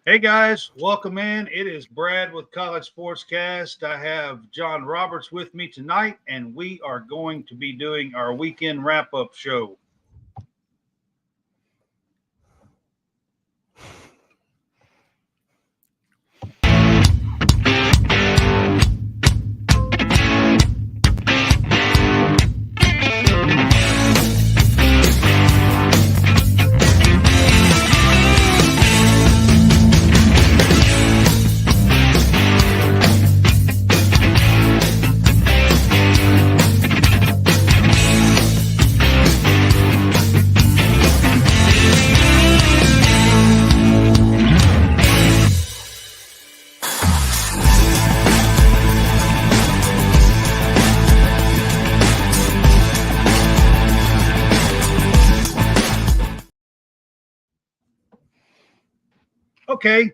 Hey guys, welcome in. It is Brad with College SportsCast. I have John Roberts with me tonight, and we are going to be doing our weekend wrap up show. Okay,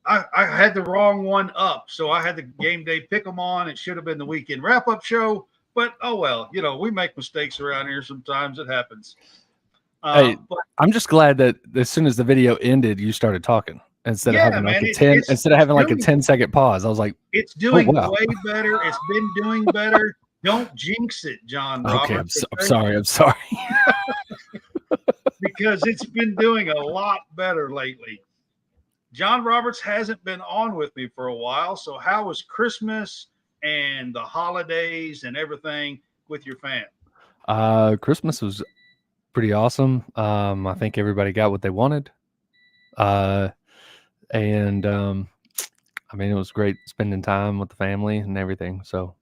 I had the wrong one up, so I had the game day pick 'em on. It should have been the weekend wrap up show, but oh well, we make mistakes around here sometimes. It happens. Hey, But I'm just glad that as soon as the video ended, you started talking instead of yeah, having like man, a it's 10 it's instead of it's having like a doing 10-second pause. I was like, it's "Oh doing wow, way better. It's been doing better. Don't jinx it, John okay, Roberts. I'm Okay, sorry, I'm sorry." because it's been doing a lot better lately. John Roberts hasn't been on with me for a while. So, how was Christmas and the holidays and everything with your fam? Christmas was pretty awesome. I think everybody got what they wanted, uh, and I mean, it was great spending time with the family and everything. So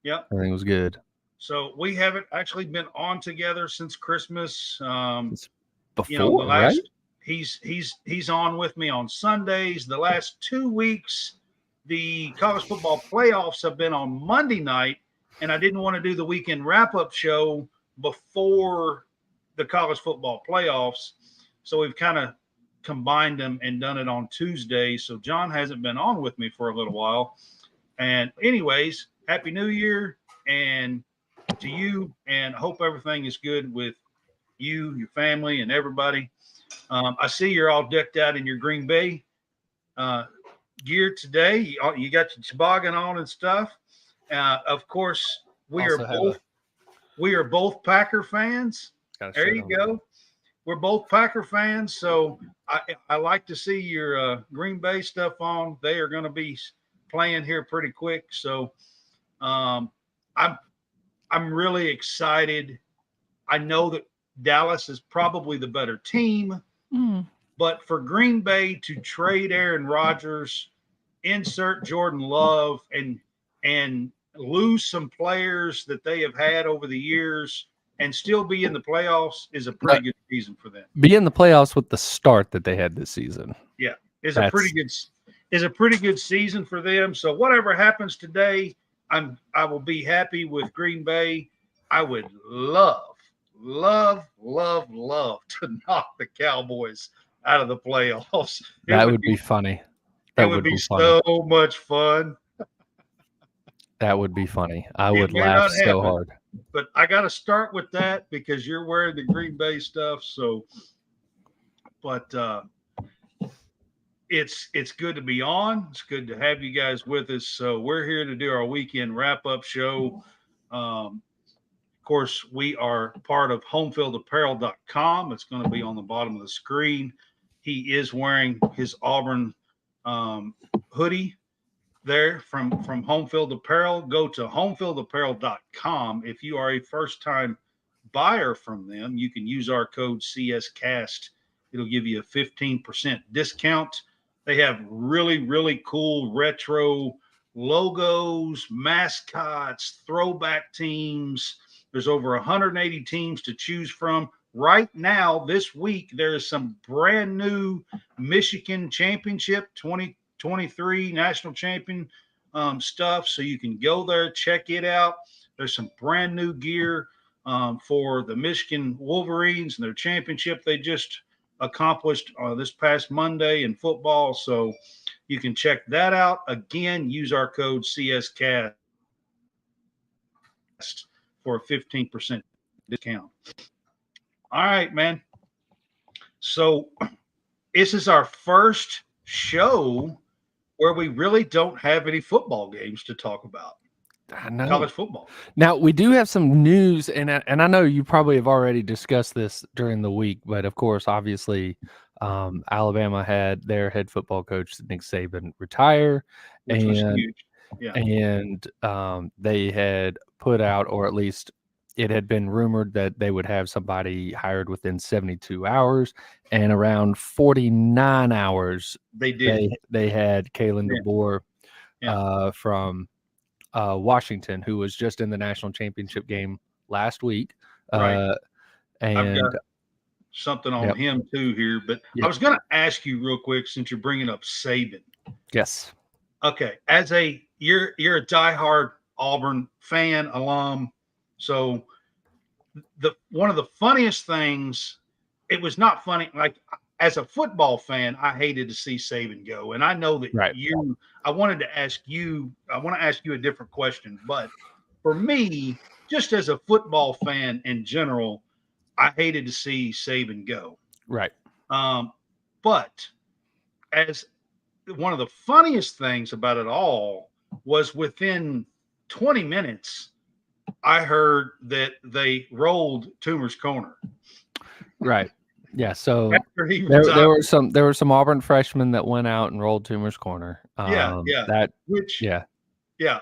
Yep. everything was good. So, we haven't actually been on together since Christmas. It's The before, right? last he's on with me on Sundays. The last 2 weeks, the college football playoffs have been on Monday night, and I didn't want to do the weekend wrap up show before the college football playoffs, so we've kind of combined them and done it on Tuesday. So John hasn't been on with me for a little while. And anyways, Happy New Year and to you, and hope everything is good with you, your family, and everybody. I see you're all decked out in your Green Bay uh, gear today. You got your toboggan on and stuff. Of course, Also have a we are both Packer fans. got a There shirt you on. go. We're both Packer fans, so I like to see your Green Bay stuff on. They are going to be playing here pretty quick, so um, I'm I'm really excited. I know that Dallas is probably the better team, Mm. but for Green Bay to trade Aaron Rodgers, insert Jordan Love, and lose some players that they have had over the years and still be in the playoffs is a pretty good season for them. Be in the playoffs with the start that they had this season. Yeah, is a pretty That's good season for them. So whatever happens today, I will be happy with Green Bay. I would love to knock the Cowboys out of the playoffs. It that would would be be funny. it That would would be be funny. so much fun. That would be funny. I It would may laugh not so happen, hard. but I got to start with that because you're wearing the Green Bay stuff. So, but it's good to be on. It's good to have you guys with us. So we're here to do our weekend wrap up show. Of course, we are part of homefieldapparel.com. It's going to be on the bottom of the screen. He is wearing his Auburn hoodie there from Homefield Apparel. Go to homefieldapparel.com. If you are a first time buyer from them, you can use our code CSCast. It'll give you a 15% discount. They have really cool retro logos, mascots, throwback teams. There's over 180 teams to choose from. Right now, this week, there is some brand new Michigan Championship 2023 national champion stuff. So you can go there, check it out. There's some brand new gear for the Michigan Wolverines and their championship they just accomplished this past Monday in football. So you can check that out. Again, use our code CSCast for a 15% discount. All right, man. So this is our first show where we really don't have any football games to talk about. I know. College football. Now we do have some news, and I know you probably have already discussed this during the week, but of course, obviously, Alabama had their head football coach Nick Saban retire, Which was huge. Yeah. And they had put out, or at least it had been rumored that they would have somebody hired within 72 hours, and around 49 hours, they did. They had Kalen DeBoer from Washington, who was just in the national championship game last week. Right. And I've got something on him too here, but I was going to ask you real quick, since you're bringing up Saban. Yes. Okay. You're a diehard Auburn fan, alum. So one of the funniest things, it was not funny. Like, as a football fan, I hated to see Saban go. And I know that I want to ask you a different question, but for me, just as a football fan in general, I hated to see Saban go. Right. But as one of the funniest things about it all was within 20 minutes, I heard that they rolled Toomer's corner. Right. Yeah. So there were some Auburn freshmen that went out and rolled Toomer's corner.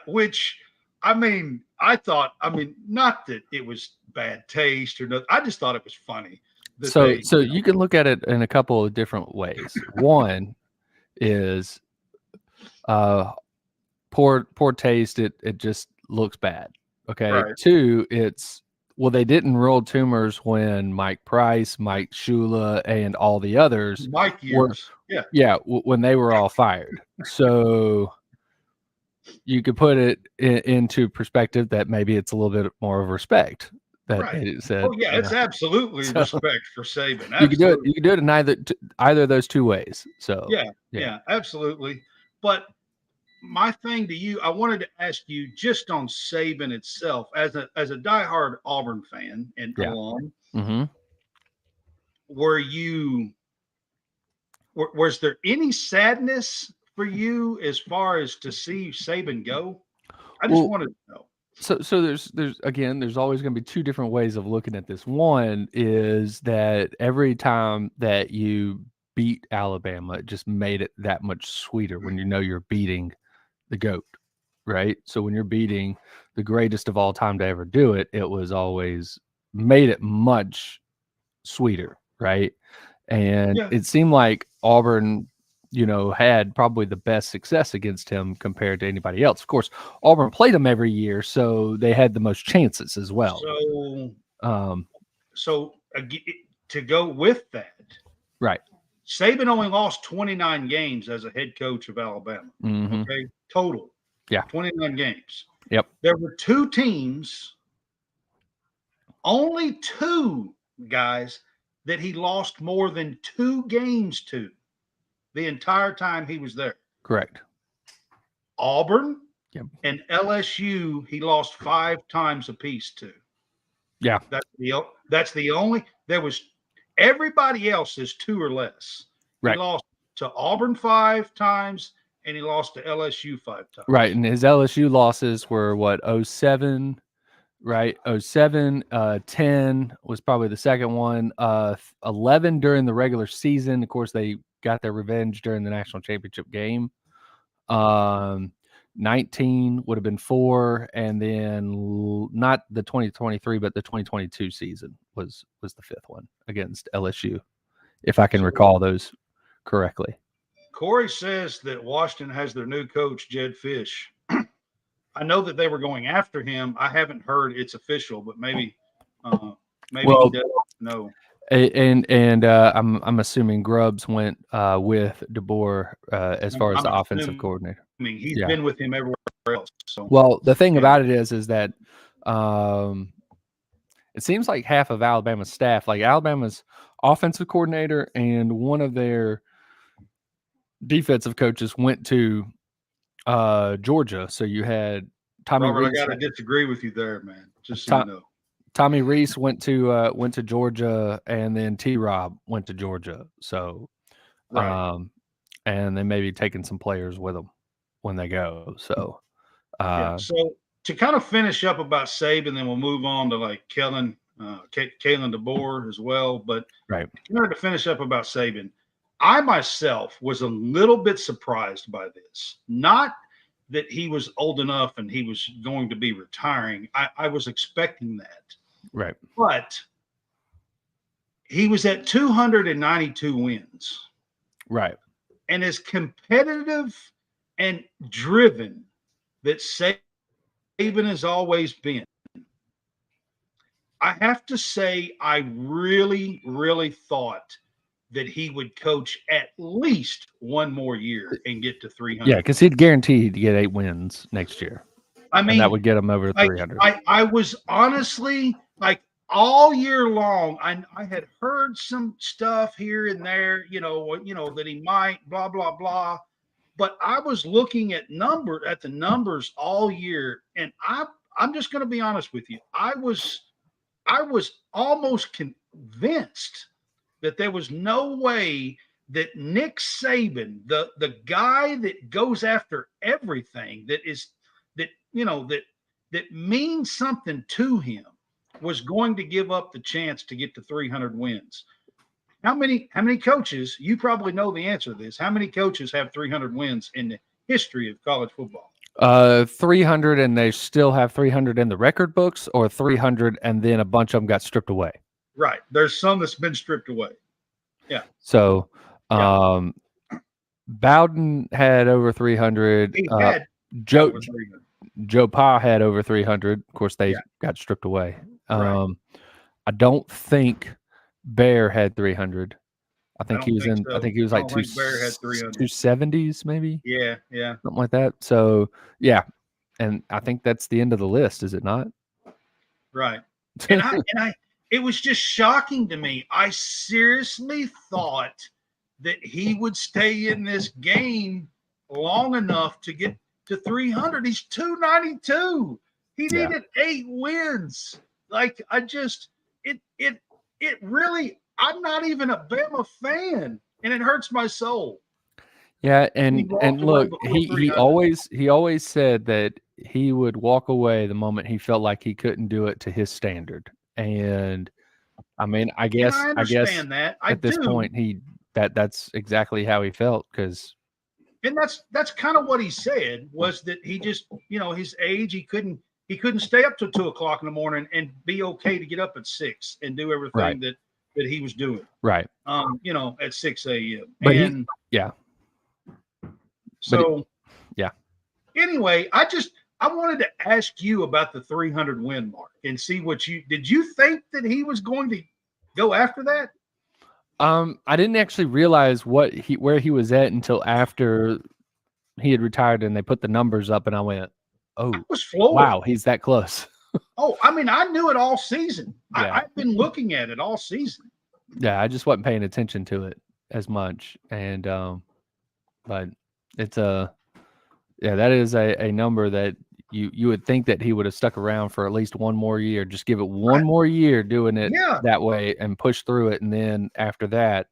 Which I mean, not that it was bad taste or nothing. I just thought it was funny. So you can look at it in a couple of different ways. One is poor taste. It just looks bad. Okay. Right. Two, they didn't roll Toomers when Mike Price, Mike Shula, and all the others when they were all fired. So you could put it into perspective that maybe it's a little bit more of respect. That it said, it's absolutely respect for Saban. Absolutely. You can do it in either of those two ways. So yeah, absolutely. But my thing to you, I wanted to ask you just on Saban itself, as a diehard Auburn fan and alum, was there any sadness for you as far as to see Saban go? I just wanted to know. So there's always going to be two different ways of looking at this. One is that every time that you beat Alabama, it just made it that much sweeter when you know you're beating the GOAT, right? So when you're beating the greatest of all time to ever do it, it was always made it much sweeter, right? And it seemed like Auburn, had probably the best success against him compared to anybody else. Of course, Auburn played him every year, so they had the most chances as well. So to go with that, right? Saban only lost 29 games as a head coach of Alabama. Okay, total. 29 games. Yep. There were two teams, only two guys that he lost more than 2 games to the entire time he was there. Correct. Auburn and LSU, he lost 5 times apiece to. Yeah. That's the only. There was everybody else is 2 or less. Right. He lost to Auburn 5 times, and he lost to LSU 5 times. Right, and his LSU losses were 07, right? 07, 10 was probably the second one. 11 during the regular season. Of course, they got their revenge during the national championship game. 19 would have been 4, and then not the 2023, but the 2022 season was the 5th one against LSU, if I can recall those correctly. Corey says that Washington has their new coach, Jed Fish. I know that they were going after him. I haven't heard it's official, but maybe he doesn't know. And I'm assuming Grubbs went with DeBoer as far as the offensive coordinator. I mean, he's been with him everywhere else. So. Well, the thing about it is that it seems like half of Alabama's staff, like Alabama's offensive coordinator and one of their defensive coaches, went to Georgia. So you had Tommy Robert, Reese. I got to disagree with you there, man. Just so you know. Tommy Reese went to Georgia, and then T-Rob went to Georgia. So, and they may be taking some players with them when they go. So, Yeah. So to kind of finish up about Saban, then we'll move on to like Kalen DeBoer as well. But right. in order to finish up about Saban, I myself was a little bit surprised by this. Not that he was old enough and he was going to be retiring. I was expecting that. Right. But he was at 292 wins. Right. And as competitive and driven that Saban has always been, I have to say I really, really thought that he would coach at least one more year and get to 300. Yeah, because he'd guaranteed to get 8 wins next year. I mean, and that would get him over 300. I was honestly like all year long. I had heard some stuff here and there, that he might blah blah blah, but I was looking at the numbers all year, and I'm just going to be honest with you. I was almost convinced that there was no way that Nick Saban, the guy that goes after everything that means something to him, was going to give up the chance to get to 300 wins. How many coaches, you probably know the answer to this, how many coaches have 300 wins in the history of college football? 300, and they still have 300 in the record books, or 300 and then a bunch of them got stripped away. Right. There's some that's been stripped away. Yeah. So, Bowden had over 300. He had Joe Pa had over 300. Of course, they got stripped away. Right. I don't think Bear had 300. I think he was in. So. I think he was like 270s, maybe. Yeah, something like that. So yeah, and I think that's the end of the list, is it not? Right. And I it was just shocking to me. I seriously thought that he would stay in this game long enough to get to 300. He's 292. He needed 8 wins. Like it really. I'm not even a Bama fan, and it hurts my soul. Yeah, and look, he always said that he would walk away the moment he felt like he couldn't do it to his standard. And I mean, I guess that. At this point, that's exactly how he felt, because. And that's kind of what he said, was that he just, his age, he couldn't stay up till 2:00 in the morning and be okay to get up at 6 and do everything that he was doing. Right. At 6 a.m. But and so anyway, I wanted to ask you about the 300 win mark and see did you think that he was going to go after that? I didn't actually realize where he was at until after he had retired and they put the numbers up, and I went, "Oh, I was floored. Wow, he's that close." Oh, I mean, I knew it all season. Yeah. I've been looking at it all season. Yeah, I just wasn't paying attention to it as much, and but it's that is a number that you would think that he would have stuck around for at least one more year. Just give it one more year doing it that way and push through it, and then after that,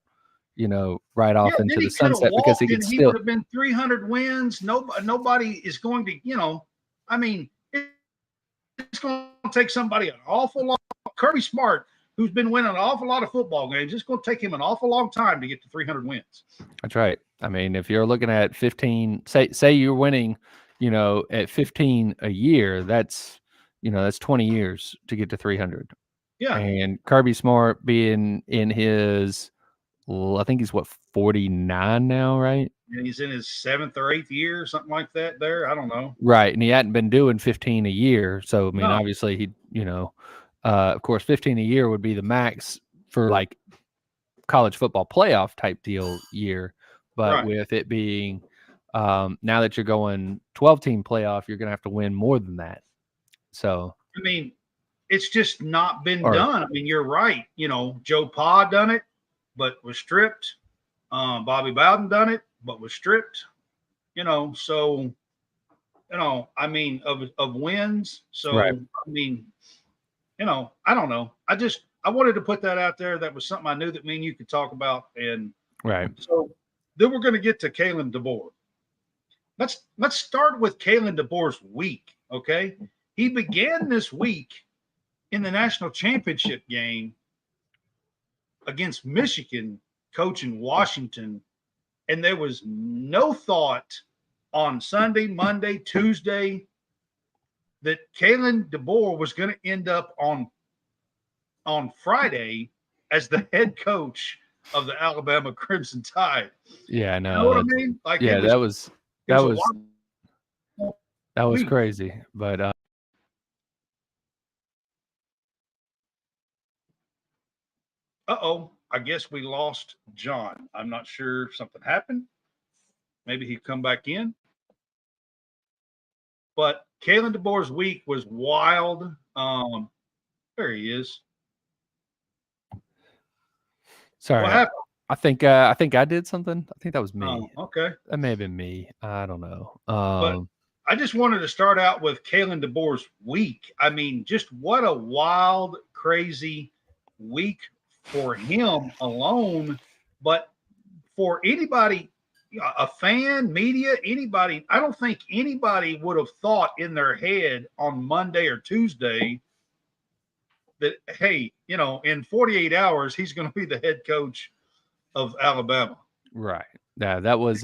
right off into the sunset, because he could still. He would have been 300 wins. Nobody is going to, I mean, it's going to take somebody an awful long. Kirby Smart, who's been winning an awful lot of football games, it's going to take him an awful long time to get to 300 wins. That's right. I mean, if you're looking at 15, say you're winning, at 15 a year, that's 20 years to get to 300. Yeah. And Kirby Smart being in his, I think he's 49 now, right? And he's in his 7th or 8th year, something like that there. I don't know. Right. And he hadn't been doing 15 a year. So, I mean, obviously he, of course, 15 a year would be the max for like college football playoff type deal year. But with it being, now that you're going 12-team playoff, you're going to have to win more than that. So, I mean, it's just not been done. I mean, you're right. Joe Pa done it, but was stripped. Bobby Bowden done it, but was stripped. So, I mean, of wins. So, I mean, I don't know. I wanted to put that out there. That was something I knew that me and you could talk about. And right. So Then we're going to get to Kalen DeBoer. Let's start with Kalen DeBoer's week, okay? He began this week in the national championship game against Michigan, coaching Washington, and there was no thought on Sunday, Monday, Tuesday that Kalen DeBoer was going to end up on Friday as the head coach of the Alabama Crimson Tide. Yeah, no. You know what I mean? Like, yeah, that was crazy. But I guess we lost John. I'm not sure if something happened. Maybe he'd come back in. But Kalen DeBoer's week was wild. There he is. Sorry, what happened? I think I did something. I think that was me. Okay. That may have been me. I don't know. But I just wanted to start out with Kalen DeBoer's week. I mean, just what a wild, crazy week for him alone. But for anybody, a fan, media, anybody, I don't think anybody would have thought in their head on Monday or Tuesday that, hey, in 48 hours, he's going to be the head coach of Alabama. Right. Yeah, that was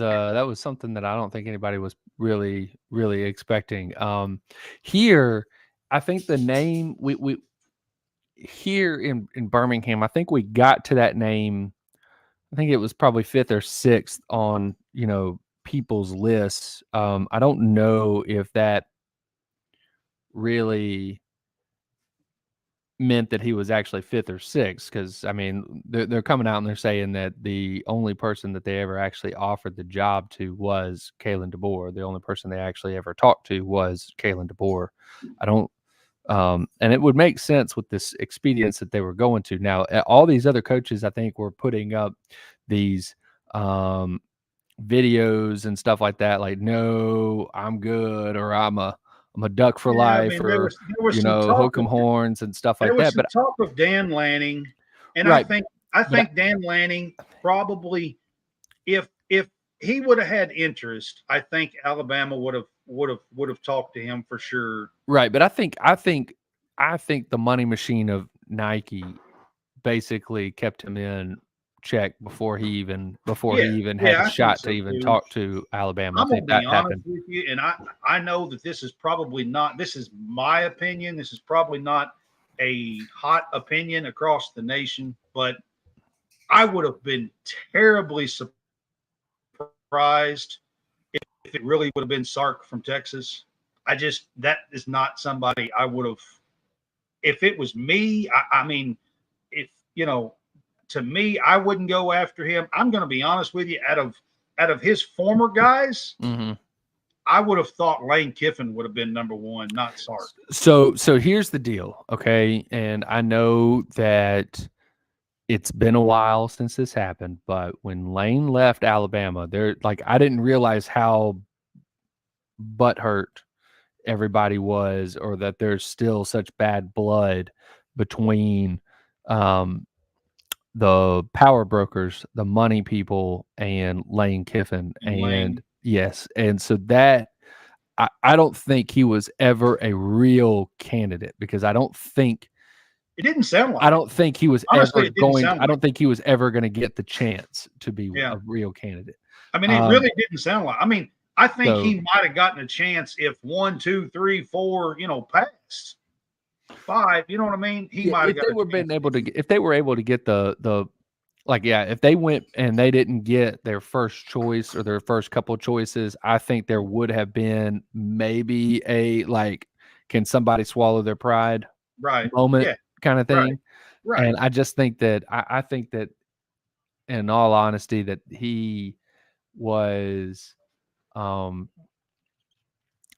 something that I don't think anybody was really expecting. Here, I think the name we here in Birmingham, I think we got to that name. I think it was probably 5th or 6th on people's lists. I don't know if that really meant that he was actually 5th or 6th, because I mean they're coming out and they're saying that the only person that they ever actually offered the job to was Kalen DeBoer. The only person they actually ever talked to was Kalen DeBoer. I don't and it would make sense with this expedience that they were going to. Now all these other coaches I think were putting up these videos and stuff like that, like, no, I'm good, or I'm a duck for life, or there was hook 'em horns and stuff like that. There was some talk of Dan Lanning, and right. I think Dan Lanning probably, if he would have had interest, I think Alabama would have talked to him for sure. Right, but I think the money machine of Nike basically kept him in check before he even had a shot to even talk to Alabama. I'm gonna be honest with you, and I know that this is probably not. This is my opinion. This is probably not a hot opinion across the nation, but I would have been terribly surprised if it really would have been Sark from Texas. That is not somebody I would have. If it was me, I mean, if to me, I wouldn't go after him. I'm going to be honest with you. Out of his former guys, I would have thought Lane Kiffin would have been number one, not Sark. So here's the deal, okay? And I know that it's been a while since this happened, but when Lane left Alabama, I didn't realize how butthurt everybody was, or that there's still such bad blood between the power brokers, the money people, and Lane Kiffin. And yes. And so that I don't think he was ever a real candidate, because I don't think it didn't sound like. I don't think he was ever going. I don't think he was ever going to get the chance to be a real candidate. I mean, it really didn't sound like. I mean, I think he might have gotten a chance if 1, 2, 3, 4, passed. 5, you know what I mean? He might have. If they were able to get if they went and they didn't get their first choice or their first couple choices, I think there would have been maybe a can somebody swallow their pride moment kind of thing. Right. And I just think that I think that, in all honesty, that he was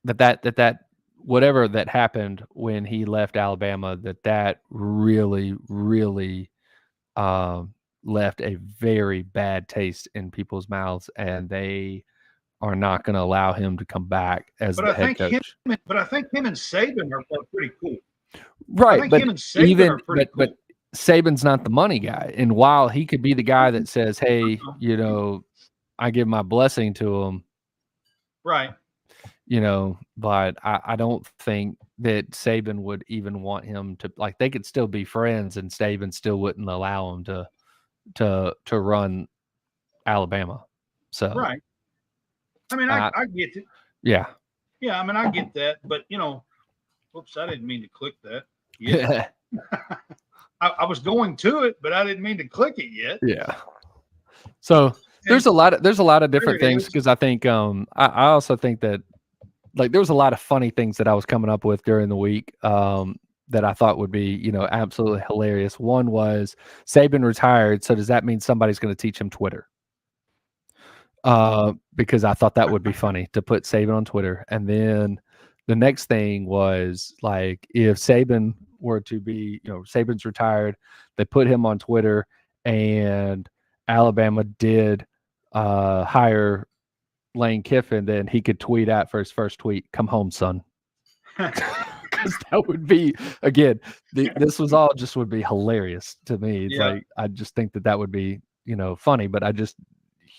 that whatever that happened when he left Alabama, that really left a very bad taste in people's mouths, and they are not going to allow him to come back as the head coach. But I think him and Saban are pretty cool. Right, but Saban's not the money guy, and while he could be the guy that says, "Hey, I give my blessing to him. Right. But I don't think that Saban would even want him to, like, they could still be friends and Saban still wouldn't allow him to run Alabama. So Right. I mean, I get it. yeah. Yeah, I mean, I get that, but whoops, I didn't mean to click that yet. I was going to it, but I didn't mean to click it yet. Yeah. So there's a lot of different things, because I think I also think that, like, there was a lot of funny things that I was coming up with during the week that I thought would be, absolutely hilarious. One was Saban retired, so does that mean somebody's going to teach him Twitter? Because I thought that would be funny to put Saban on Twitter. And then the next thing was, like, if Saban were to be, Saban's retired, they put him on Twitter, and Alabama did hire Lane Kiffin, then he could tweet out for his first tweet, "Come home, son." Because that would be, again, this was all just would be hilarious to me. It's like, I just think that would be, funny, but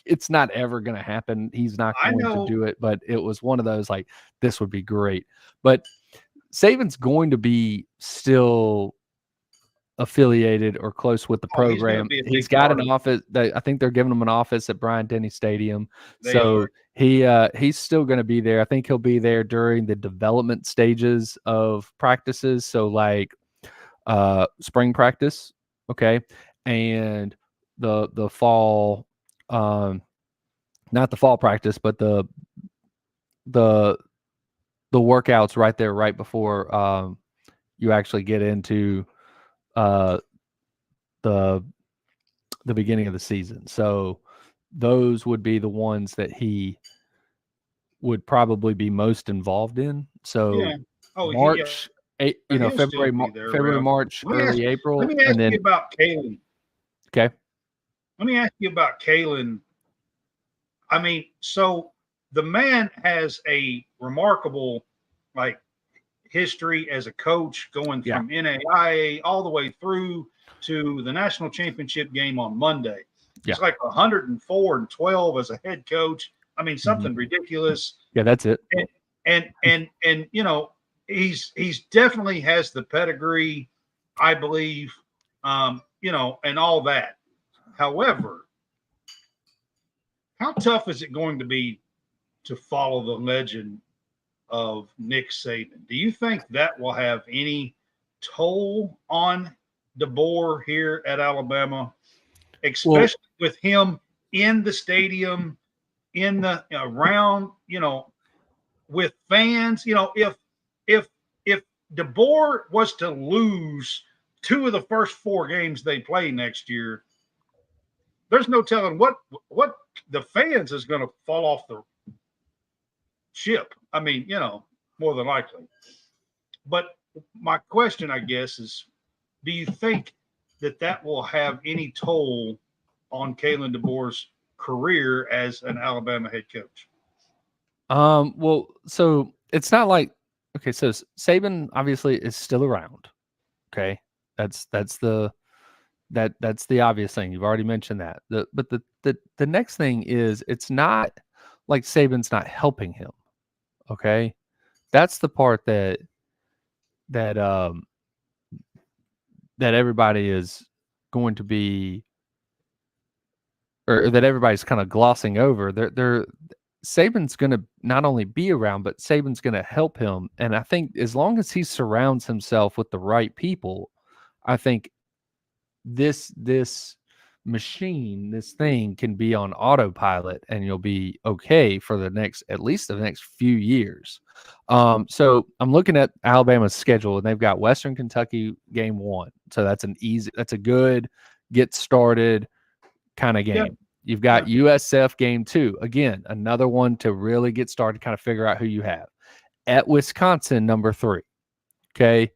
it's not ever going to happen. He's not going to do it, but it was one of those, like, this would be great. But Saban's going to be still affiliated or close with the program. He's got an office. I think they're giving him an office at Bryant-Denny Stadium. He's still going to be there. I think he'll be there during the development stages of practices. So, like, spring practice, okay, and the fall, not the fall practice, but the workouts right there, right before you actually get into the beginning of the season. So those would be the ones that he would probably be most involved in. So March, February, March, early April. Let me ask you about Kalen. Okay. Let me ask you about Kalen. I mean, so the man has a remarkable, like, history as a coach, going from NAIA all the way through to the national championship game on Monday. It's like 104-12 as a head coach. I mean, something ridiculous. Yeah, that's it. And he's definitely has the pedigree, I believe, and all that. However, how tough is it going to be to follow the legend of Nick Saban? Do you think that will have any toll on DeBoer here at Alabama, especially with him in the stadium, in the around, with fans? If DeBoer was to lose 2 of the first 4 games they play next year, there's no telling what the fans is going to fall off the ship. I mean, more than likely. But my question, I guess, is, do you think that will have any toll on Kalen DeBoer's career as an Alabama head coach? Well, so it's not like, okay, so Saban obviously is still around. Okay. That's the obvious thing. You've already mentioned that. But the next thing is, it's not like Saban's not helping him. Okay. That's the part that everybody is going to be, or that everybody's kind of glossing over. Saban's going to not only be around, but Saban's going to help him. And I think as long as he surrounds himself with the right people, I think this machine, this thing, can be on autopilot, and you'll be okay for at least the next few years. So I'm looking at Alabama's schedule, and they've got Western Kentucky game 1. So that's a good get started kind of game. Yeah. You've got USF game 2. Again, another one to really get started, kind of figure out who you have. At Wisconsin, number 3. Okay.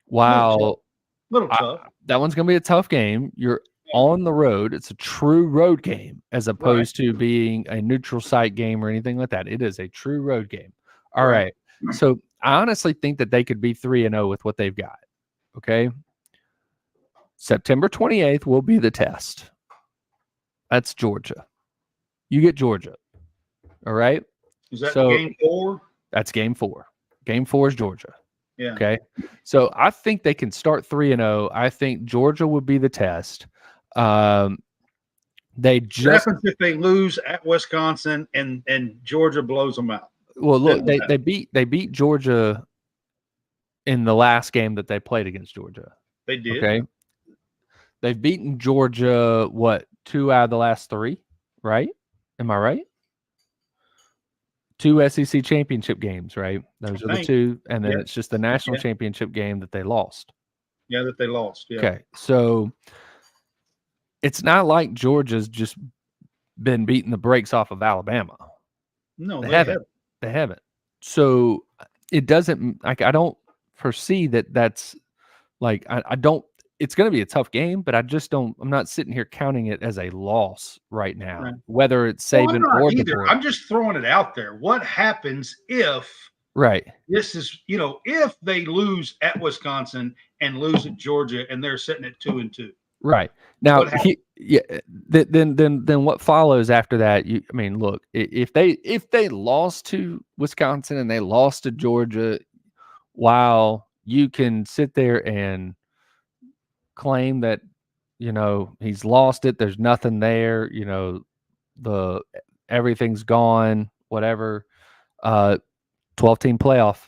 Wow. Little tough. That one's going to be a tough game. You're on the road. It's a true road game, as opposed to being a neutral site game or anything like that. It is a true road game. All right. So I honestly think that they could be 3-0 with what they've got. Okay. September 28th will be the test. That's Georgia. You get Georgia. All right. Is that So game 4? that's game 4. Game 4 is Georgia. Yeah. Okay. So I think they can start 3-0. I think Georgia would be the test. They What just happens if they lose at Wisconsin and Georgia blows them out? well look Then they beat Georgia in the last game that they played against Georgia. they did. Okay. They've beaten Georgia, what, 2 out of the last 3, right? Am I right? 2 SEC championship games, right? Those are the 2, and then it's just the national championship game that they lost. Yeah, that they lost. Yeah. Okay, so it's not like Georgia's just been beating the brakes off of Alabama. No, they haven't. They haven't. So it doesn't, like, I don't foresee that's like, I don't. It's going to be a tough game, but I'm not sitting here counting it as a loss right now, right. Whether it's Saban or DeBoer. I'm just throwing it out there. What happens if this is, if they lose at Wisconsin and lose at Georgia and they're sitting at 2-2? Right. Now, then what follows after that? Look, if they lost to Wisconsin and they lost to Georgia, while you can sit there and claim that he's lost it, there's nothing there, everything's gone, whatever. 12-team playoff,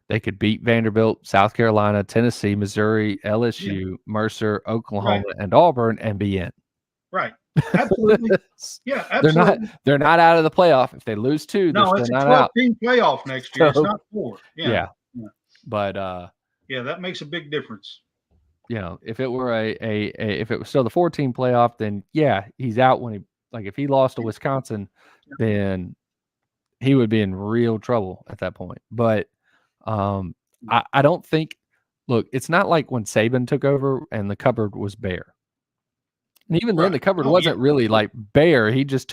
they could beat Vanderbilt, South Carolina, Tennessee, Missouri, LSU, Mercer, Oklahoma, and Auburn and be in. Right. Absolutely. Yeah, absolutely. They're not out of the playoff. If they lose 2, no, they're it's still a not 12-team playoff next year. It's not 4. Yeah. But yeah, that makes a big difference. If it were if it was still the 4-team playoff, then he's out when if he lost to Wisconsin, then he would be in real trouble at that point. But I don't think. Look, it's not like when Saban took over and the cupboard was bare. And even then, the cupboard wasn't really like bare. He just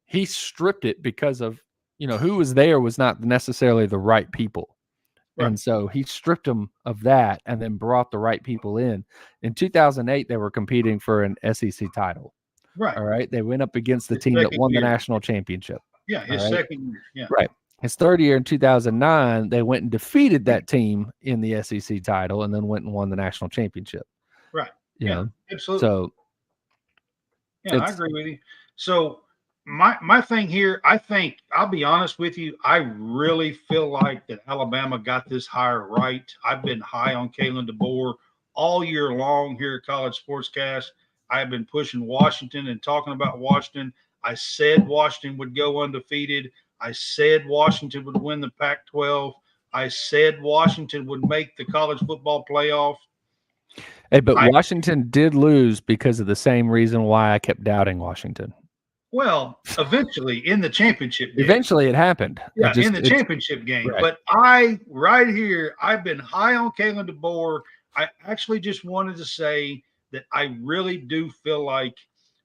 he stripped it because of who was there was not necessarily the right people. Right. And so he stripped them of that and then brought the right people in. In 2008, they were competing for an SEC title. Right. All right. They went up against the team that won the national championship. Yeah. His second year. Yeah. Right. His third year in 2009, they went and defeated that team in the SEC title and then went and won the national championship. Right. Absolutely. So, I agree with you. So, my thing here, I think, I'll be honest with you, I really feel like that Alabama got this hire right. I've been high on Kalen DeBoer all year long here at College Sportscast. I've been pushing Washington and talking about Washington. I said Washington would go undefeated. I said Washington would win the Pac-12. I said Washington would make the college football playoff. Hey, but Washington did lose because of the same reason why I kept doubting Washington. Well, eventually in the championship game. Eventually it happened. Yeah, in the championship game. Right. But right here, I've been high on Kalen DeBoer. I actually just wanted to say that I really do feel like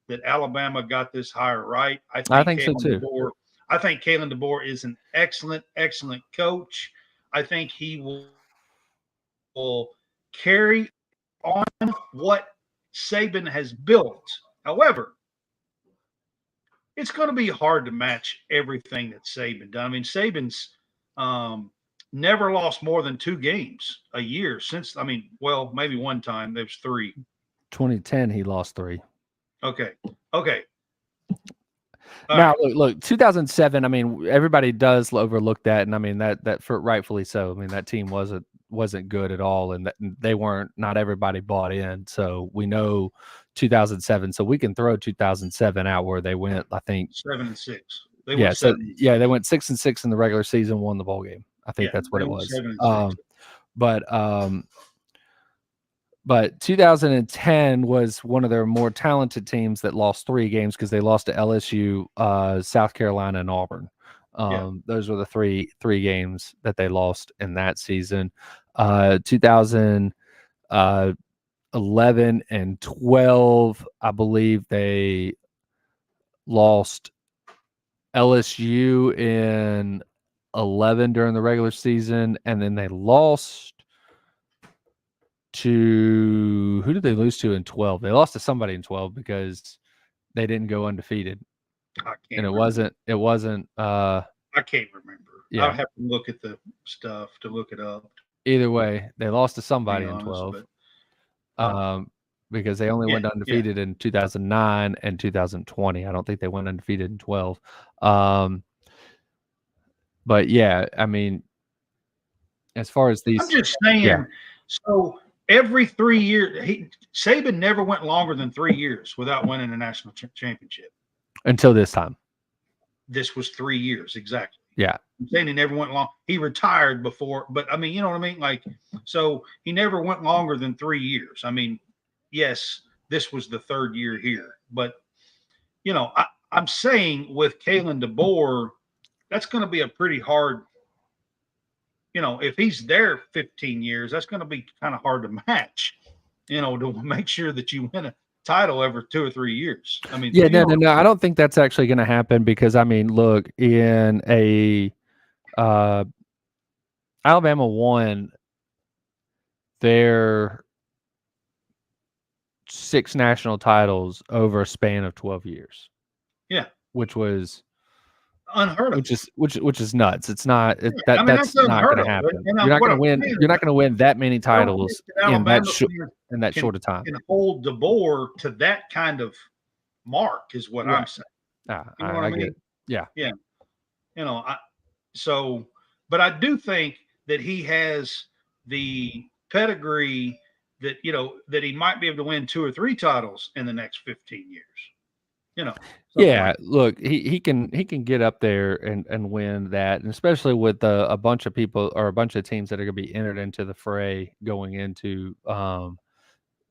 that Alabama got this hire right. I think so too. I think Kalen DeBoer is an excellent, excellent coach. I think he will carry on what Saban has built. However, it's going to be hard to match everything that Saban done. I mean, Saban's never lost more than 2 games a year since. Maybe one time. There's 3. 2010, he lost 3. Okay. Now, look, 2007. Everybody does overlook that, and that for rightfully so. That team wasn't good at all, and they weren't. Not everybody bought in. So we know 2007. So we can throw 2007 out where they went. I think 7-6. They went 6-6 in the regular season, won the bowl game. I think that's what it was. But 2010 was one of their more talented teams that lost 3 games because they lost to LSU, South Carolina, and Auburn. Those were the three games that they lost in that season. 2011 and 12, I believe they lost LSU in 11 during the regular season, and then they lost to, who did they lose to in 12? They lost to somebody in 12 because they didn't go undefeated. and it wasn't. I can't remember. Yeah. I'll have to look at the stuff to look it up. Either way, they lost to somebody Be in honest, 12. but Because they only went undefeated in 2009 and 2020. I don't think they went undefeated in 12. But yeah, I mean, as far as these, I'm just saying. So every 3 years, Saban never went longer than 3 years without winning a national championship. until this time. This was 3 years exactly. Yeah. I'm saying he never went long. He retired before, but I mean, you know what I mean? Like, so he never went longer than 3 years. I mean, yes, this was the 3rd year here, but you know, I'm saying with Kalen DeBoer, that's going to be a pretty hard. You know, if he's there 15 years, that's going to be kind of hard to match. You know, to make sure that you win a title every 2 or 3 years. I mean, yeah, no. I don't think that's actually going to happen because I mean, look, in a Alabama won their 6 national titles over a span of 12 years. Yeah, which was unheard of. Which is nuts. It's not that's not going to happen. You're not going to win. You're not going to win that many titles in that short of time. Can hold DeBoer to that kind of mark is what I'm saying. You know what I mean? Yeah. You know, but I do think that he has the pedigree that, you know, that he might be able to win 2 or 3 titles in the next 15 years. You know. Yeah, look, he can get up there and win that, and especially with a bunch of people or a bunch of teams that are going to be entered into the fray going into,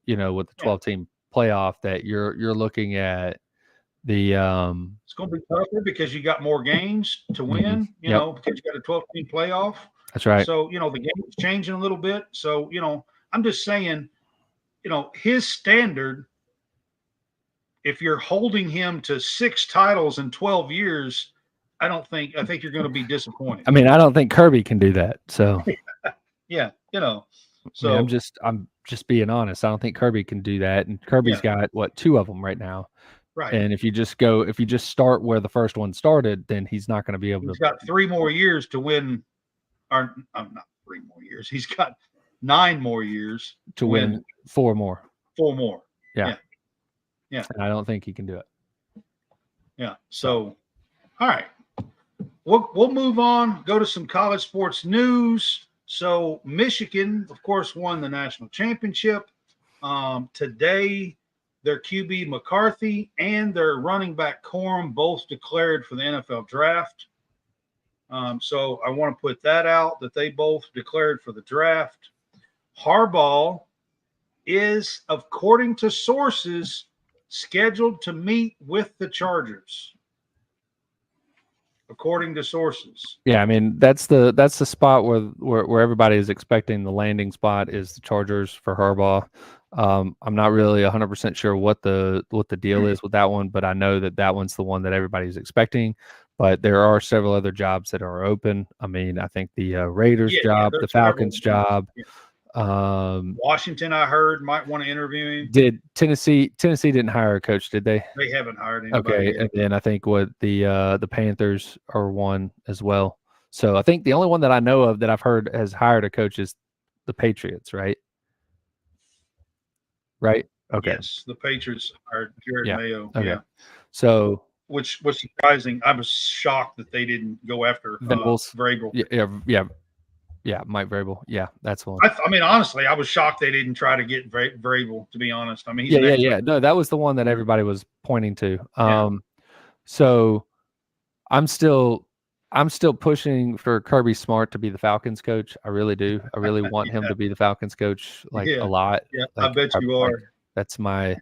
you know, with the 12-team playoff. That you're looking at the. It's going to be tougher because you got more games to win. You know, because you got a 12-team playoff. That's right. So you know the game's changing a little bit. So you know, I'm just saying, you know, his standard. If you're holding him to 6 titles in 12 years, I think you're going to be disappointed. I mean, I don't think Kirby can do that. So, yeah, you know. So I mean, I'm just being honest. I don't think Kirby can do that, and Kirby's got 2 of them right now. Right. And if you just start where the first one started, then he's not going to be able to. He's got 3 more years to win. Or not 3 more years. He's got 9 more years to win 4 more. 4 more. Yeah. And I don't think he can do it. Yeah. So, all right. We'll move on, go to some college sports news. So, Michigan, of course, won the national championship. Today, their QB McCarthy and their running back Corum both declared for the NFL draft. So, I want to put that out that they both declared for the draft. Harbaugh is, according to sources, scheduled to meet with the Chargers, according to sources. Yeah, I mean that's the spot where everybody is expecting the landing spot is the Chargers for Harbaugh. I'm not really 100% sure what the deal is with that one, but I know that one's the one that everybody's expecting. But there are several other jobs that are open. I mean, I think the Raiders job, the Falcons job. Washington, I heard, might want to interview him. Did Tennessee didn't hire a coach, did they? They haven't hired anybody. Okay, yet. And then I think the Panthers are one as well. So I think the only one that I know of that I've heard has hired a coach is the Patriots, right? Right? Okay. Yes, the Patriots hired Jared Mayo. Okay. Yeah. So which was surprising. I was shocked that they didn't go after Vrabel. Yeah, Mike Vrabel. Yeah, that's one. I mean, honestly, I was shocked they didn't try to get Vrabel, to be honest. I mean, he's No, that was the one that everybody was pointing to. So I'm still pushing for Kirby Smart to be the Falcons coach. I really do. I really want him to be the Falcons coach, a lot. Yeah, like, I bet you are. That's my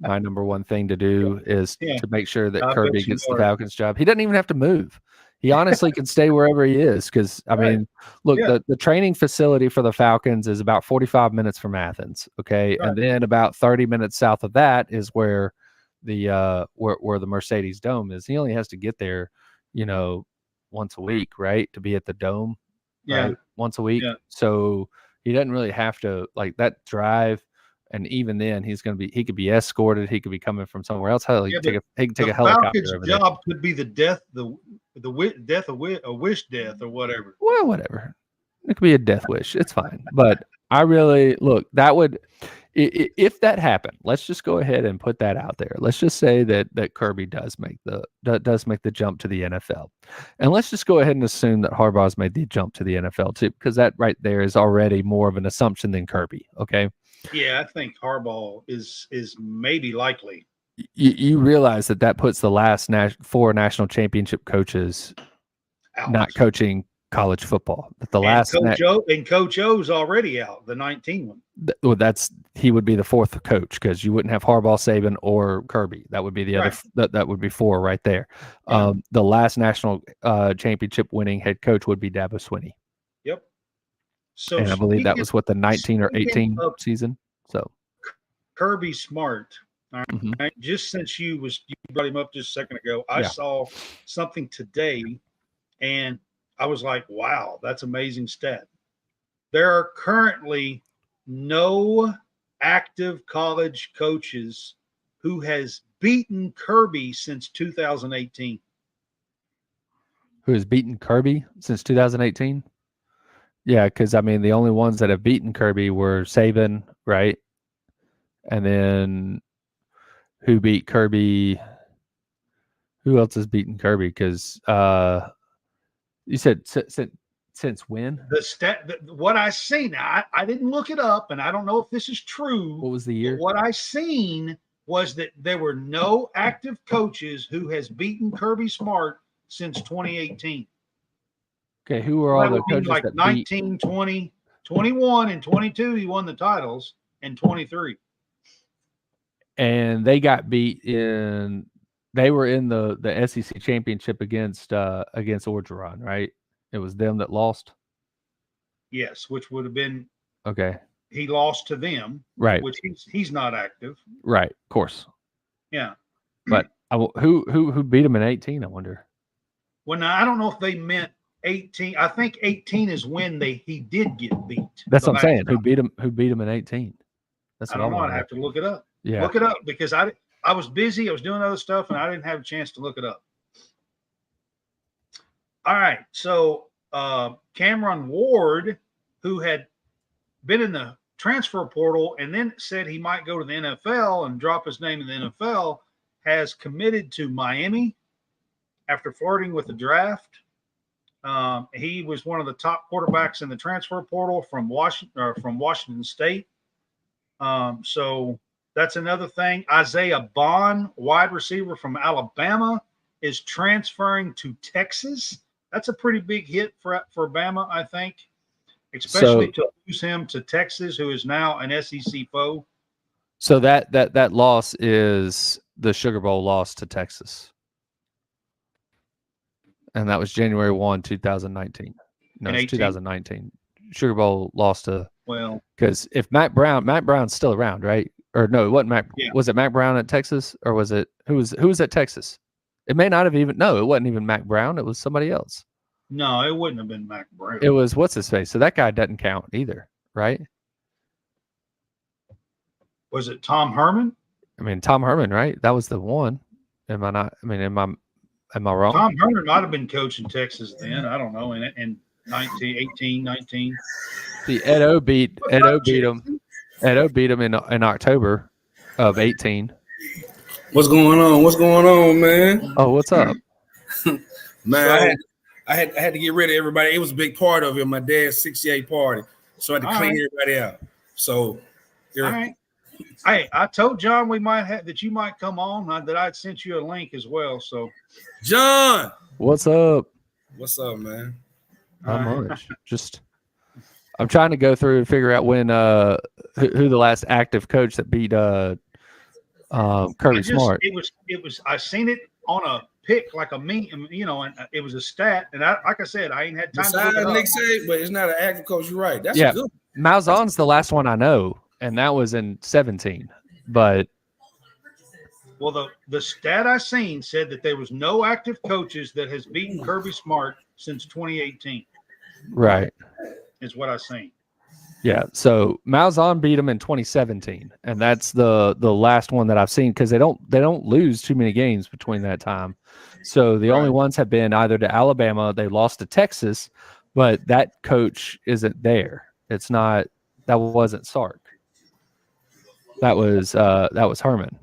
number one thing to do is to make sure that Kirby gets the Falcons job. He doesn't even have to move. He honestly can stay wherever he is because, I mean, look, the training facility for the Falcons is about 45 minutes from Athens, okay? Right. And then about 30 minutes south of that is where the Mercedes Dome is. He only has to get there, once a week, right, to be at the Dome, right, once a week. Yeah. So he doesn't really have to, that drive And even then, he could be escorted. He could be coming from somewhere else. Hell, he could take a helicopter Falcon's over there. job could be the death, a wish death or whatever. Well, whatever. It could be a death wish. It's fine. But I really look, that would, if that happened, let's just go ahead and put that out there. Let's just say that Kirby does make the jump to the NFL. And let's just go ahead and assume that Harbaugh's made the jump to the NFL too, because that right there is already more of an assumption than Kirby. Okay. Yeah, I think Harbaugh is maybe likely. You realize that puts the last 4 national championship coaches not coaching college football. Coach O's already out, the 19 one. Well, he would be the 4th coach because you wouldn't have Harbaugh, Saban, or Kirby. That would be the other. That would be 4 right there. Yeah. The last national championship winning head coach would be Dabo Swinney. Yep. So, and I believe that was what the 19 or 18 season. So Kirby Smart. All right. Just since you brought him up just a second ago, I saw something today, and I was like, wow, that's amazing stat. There are currently no active college coaches who has beaten Kirby since 2018. Who has beaten Kirby since 2018? Yeah, because, I mean, the only ones that have beaten Kirby were Saban, right? And then who beat Kirby? Who else has beaten Kirby? Because you said since when? What I seen, I didn't look it up, and I don't know if this is true. What was the year? What I seen was that there were no active coaches who has beaten Kirby Smart since 2018. Okay, who are all the coaches like that 19, 20, 21, and 22? He won the titles, and 23. And they got beat in. They were in the SEC championship against Orgeron, right? It was them that lost. Yes, which would have been okay. He lost to them, right? Which he's not active, right? Of course. Yeah, but who beat him in 18? I wonder. Well, now I don't know if they meant 18. I think 18 is when he did get beat. That's what I'm saying. Who beat him in 18? That's what I don't know. I'd have to look it up. Yeah, look it up because I was busy. I was doing other stuff, and I didn't have a chance to look it up. All right. So Cameron Ward, who had been in the transfer portal and then said he might go to the NFL and drop his name in the NFL, has committed to Miami after flirting with the draft. He was one of the top quarterbacks in the transfer portal from Washington State. So that's another thing. Isaiah Bond, wide receiver from Alabama, is transferring to Texas. That's a pretty big hit for Bama, I think, especially to lose him to Texas, who is now an SEC foe. So that loss is the Sugar Bowl loss to Texas. And that was January 1, 2019. No, it's 2019. Sugar Bowl lost to because if Matt Brown's still around, right? Or no, it wasn't Matt. Yeah. Was it Matt Brown at Texas, or was it who was at Texas? It may not have even. No, it wasn't even Mac Brown. It was somebody else. No, it wouldn't have been Mac Brown. It was what's his face. So that guy doesn't count either, right? Was it Tom Herman? I mean, Tom Herman, right? That was the one. Am I not? I mean, am I wrong? Tom Herman might have been coaching Texas then. I don't know. In 19. See, Edo beat him. Edo beat him in October of 18. What's going on, man? Oh, what's up? Man, I had to get rid of everybody. It was a big part of it. My dad's 68 party. So I had to clean everybody out. So all right. Hey, I told John that you might come on, that I'd sent you a link as well. So John, what's up? What's up, man? Not much. I'm trying to go through and figure out when who the last active coach that beat Kirby Smart. It was I seen it on a pick like a meme, and it was a stat, and like I said, I ain't had time to look it up. Nick said, but it's not an active coach. You're right. That's good. Malzahn's the last one I know, and that was in 17. But the stat I seen said that there was no active coaches that has beaten Kirby Smart since 2018. Right. Is what I seen. Yeah, so Malzahn beat them in 2017, and that's the last one that I've seen because they don't lose too many games between that time. So the only ones have been either to Alabama, they lost to Texas, but that coach isn't there. It's not that wasn't Sark. That was Herman.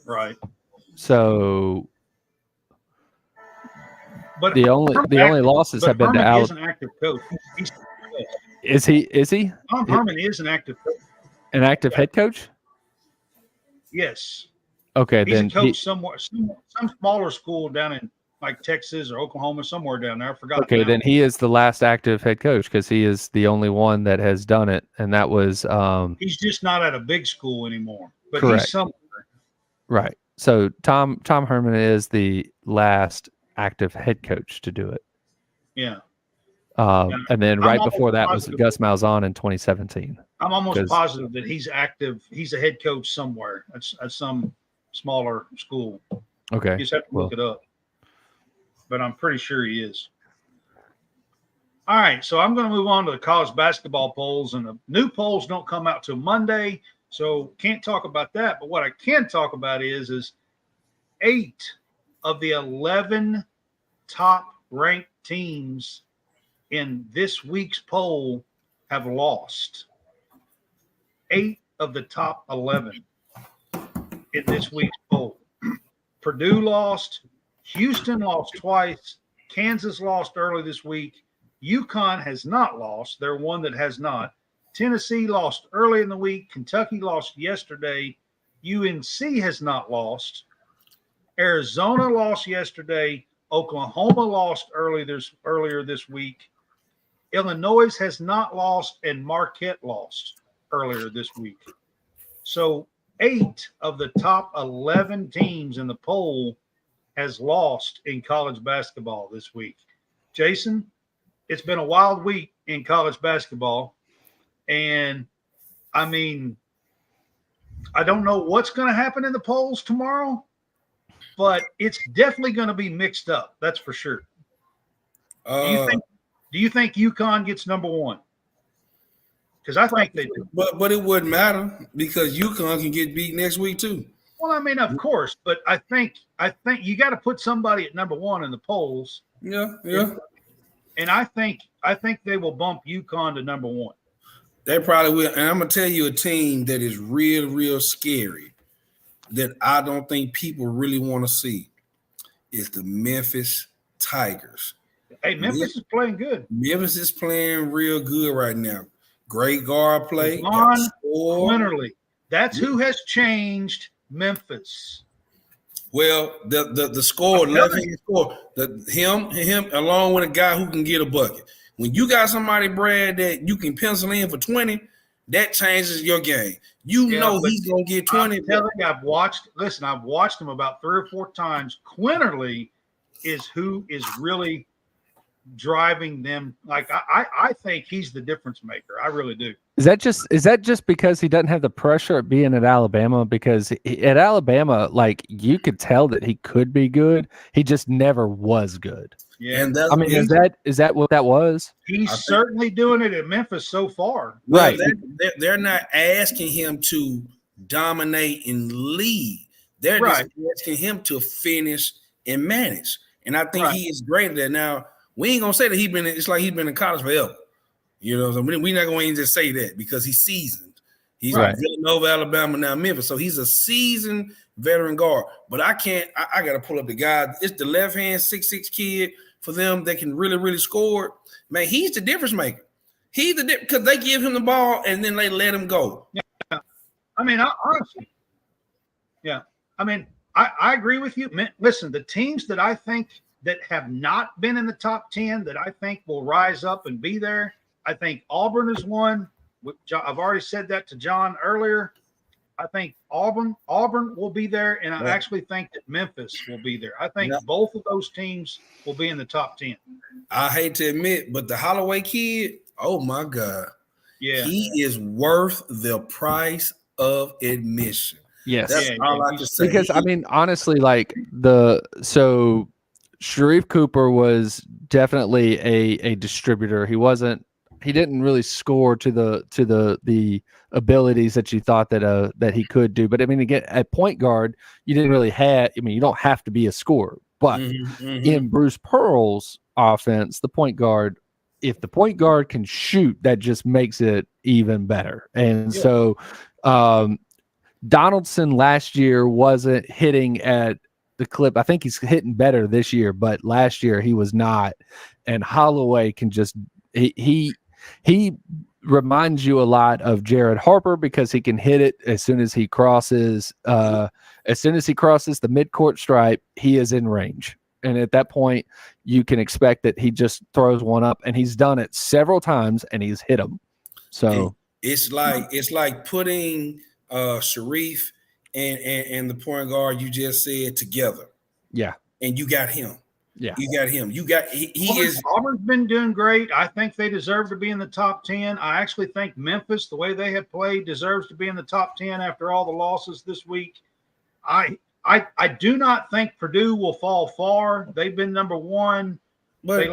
Right. So But the only losses have been to Herman is an active coach. Is he? Tom Herman is an active coach. An active head coach? Yes. Okay, he's then a coach somewhere, some smaller school down in like Texas or Oklahoma, somewhere down there. I forgot. Okay, then he is the last active head coach because he is the only one that has done it, and that was. He's just not at a big school anymore, but correct. He's somewhere. Right. So Tom Herman is the last active head coach to do it. Yeah. And then right before that was Gus Malzahn in 2017. I'm almost positive that he's active. He's a head coach somewhere at some smaller school. Okay. You just have to look it up. But I'm pretty sure he is. All right. So I'm going to move on to the college basketball polls. And the new polls don't come out till Monday. So can't talk about that. But what I can talk about is 8 of the 11 top ranked teams in this week's poll have lost. 8 of the top 11 in this week's poll. Purdue lost. Houston lost twice. Kansas lost early this week. UConn has not lost. They're one that has not. Tennessee lost early in the week. Kentucky lost yesterday. UNC has not lost. Arizona lost yesterday. Oklahoma lost earlier this week. Illinois has not lost, and Marquette lost earlier this week. So 8 of the top 11 teams in the poll has lost in college basketball this week. Jason, it's been a wild week in college basketball. And, I mean, I don't know what's going to happen in the polls tomorrow, but it's definitely going to be mixed up. That's for sure. Do you think UConn gets number 1? Because I think they do. But it wouldn't matter because UConn can get beat next week too. Well, I mean, of course, but I think you got to put somebody at number 1 in the polls. Yeah. And I think they will bump UConn to number 1. They probably will. And I'm gonna tell you a team that is real, real scary that I don't think people really want to see is the Memphis Tigers. Hey, Memphis is playing good. Memphis is playing real good right now. Great guard play. Quinterly. That's who has changed Memphis. Well, the score, left-hand score, him along with a guy who can get a bucket. When you got somebody, Brad, that you can pencil in for 20, that changes your game. He's going to get 20. I've watched him about 3 or 4 times. Quinterly is who is really driving them. Like I think he's the difference maker. I really do. Is that just because he doesn't have the pressure of being at Alabama? Because at Alabama, like you could tell that he could be good. He just never was good. Yeah, and I mean, is that what that was? He's certainly doing it at Memphis so far. Right. They're not asking him to dominate and lead. They're just asking him to finish and manage. And I think he is great at that. Now, we ain't gonna say that it's like he's been in college forever. You know, so we're not going to just say that because he's seasoned. He's from Villanova, Alabama, now Memphis. So he's a seasoned veteran guard. But I got to pull up the guy. It's the left-hand 6'6" kid for them that can really, really score. Man, he's the difference maker. He's the because they give him the ball and then they let him go. Yeah. I mean, honestly, yeah. I mean, I agree with you. Listen, the teams that I think that have not been in the top 10 that I think will rise up and be there, I think Auburn is one. I've already said that to John earlier. I think Auburn will be there, and I actually think that Memphis will be there. I think both of those teams will be in the top 10. I hate to admit, but the Holloway kid, oh my God. Yeah. He is worth the price of admission. Yes. That's all I can say. Because, I mean, honestly, like Sharif Cooper was definitely a distributor. He wasn't really score to the abilities that you thought that he could do. But I mean, again, at point guard, you didn't really have. I mean, you don't have to be a scorer, but in Bruce Pearl's offense, the point guard, if the point guard can shoot, that just makes it even better. And so, Donaldson last year wasn't hitting at the clip. I think he's hitting better this year, but last year he was not. And Holloway can just he reminds you a lot of Jared Harper because he can hit it as soon as he crosses the midcourt stripe. He is in range, and at that point, you can expect that he just throws one up, and he's done it several times, and he's hit them. So it's like putting Sharif and the point guard you just said together. Yeah, and you got him. Yeah, you got him. You got he is. Auburn's been doing great. I think they deserve to be in the top 10. I actually think Memphis, the way they have played, deserves to be in the top 10 after all the losses this week. I do not think Purdue will fall far. They've been number one. But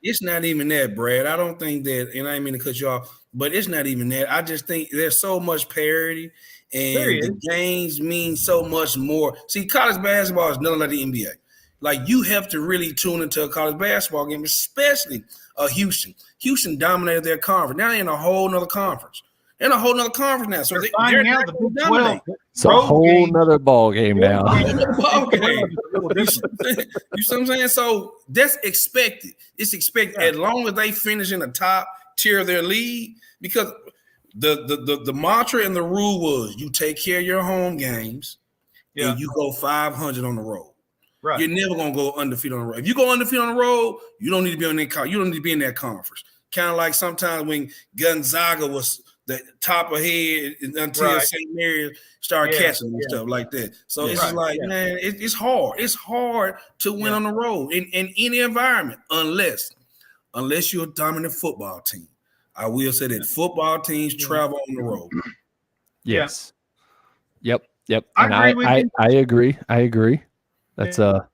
it's not even that, Brad. I don't think that, and I didn't mean to cut you off, but it's not even that. I just think there's so much parity, and the games mean so much more. See, college basketball is nothing like the NBA. Like, you have to really tune into a college basketball game, especially Houston. Houston dominated their conference. Now they're in a whole nother conferse. They're in a whole nother conference now. So they're not going to dominate. It's a whole nother ball game now. You see what I'm saying? So that's expected. It's expected as long as they finish in the top tier of their league, because the mantra and the rule was you take care of your home games and you go 500 on the road. Right. You're never gonna go undefeated on the road. If you go undefeated on the road, you don't need to be on that. You don't need to be in that conference. Kind of like sometimes when Gonzaga was the top ahead until St. Mary's started catching and stuff like that. So it's just like, man, it's hard. It's hard to win on the road in any environment, unless you're a dominant football team. I will say that football teams travel on the road. Yes. Yep. And I agree. That's So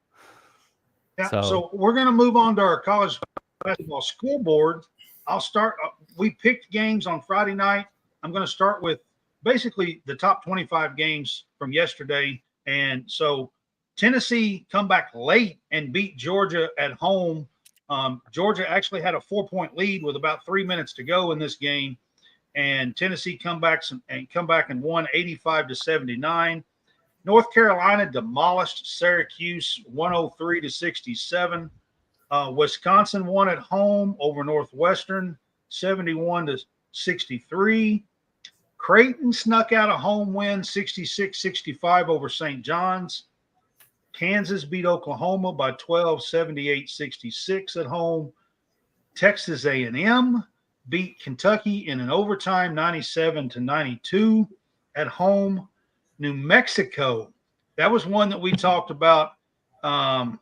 we're going to move on to our college basketball scoreboard. I'll start. We picked games on Friday night. I'm going to start with basically the top 25 games from yesterday. And so Tennessee come back late and beat Georgia at home. Georgia actually had a 4-point lead with about 3 minutes to go in this game, and Tennessee come back and won 85-79. North Carolina demolished Syracuse 103-67. Wisconsin won at home over Northwestern 71-63. Creighton snuck out a home win 66-65 over St. John's. Kansas beat Oklahoma by 12, 78-66 at home. Texas A&M beat Kentucky in an overtime 97-92 at home. New Mexico, that was one that we talked about. And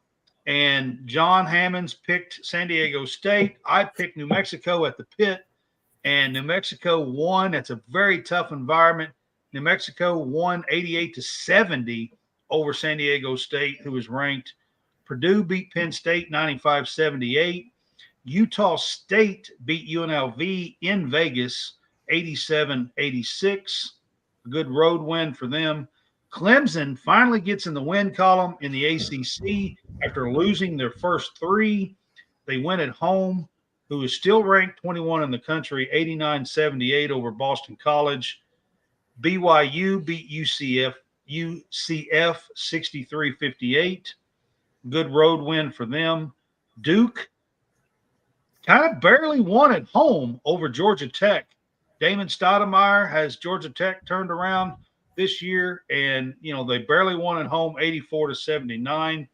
John Hammonds picked San Diego State. I picked New Mexico at the pit, and New Mexico won. It's a very tough environment. New Mexico won 88-70 over San Diego State, who was ranked. Purdue beat Penn State 95-78. Utah State beat UNLV in Vegas 87-86. A good road win for them. Clemson finally gets in the win column in the ACC after losing their first three. They win at home, who is still ranked 21 in the country, 89-78 over Boston College. BYU beat UCF 63-58. Good road win for them. Duke kind of barely won at home over Georgia Tech. Damon Stoudemire has Georgia Tech turned around this year, and they barely won at home 84-79.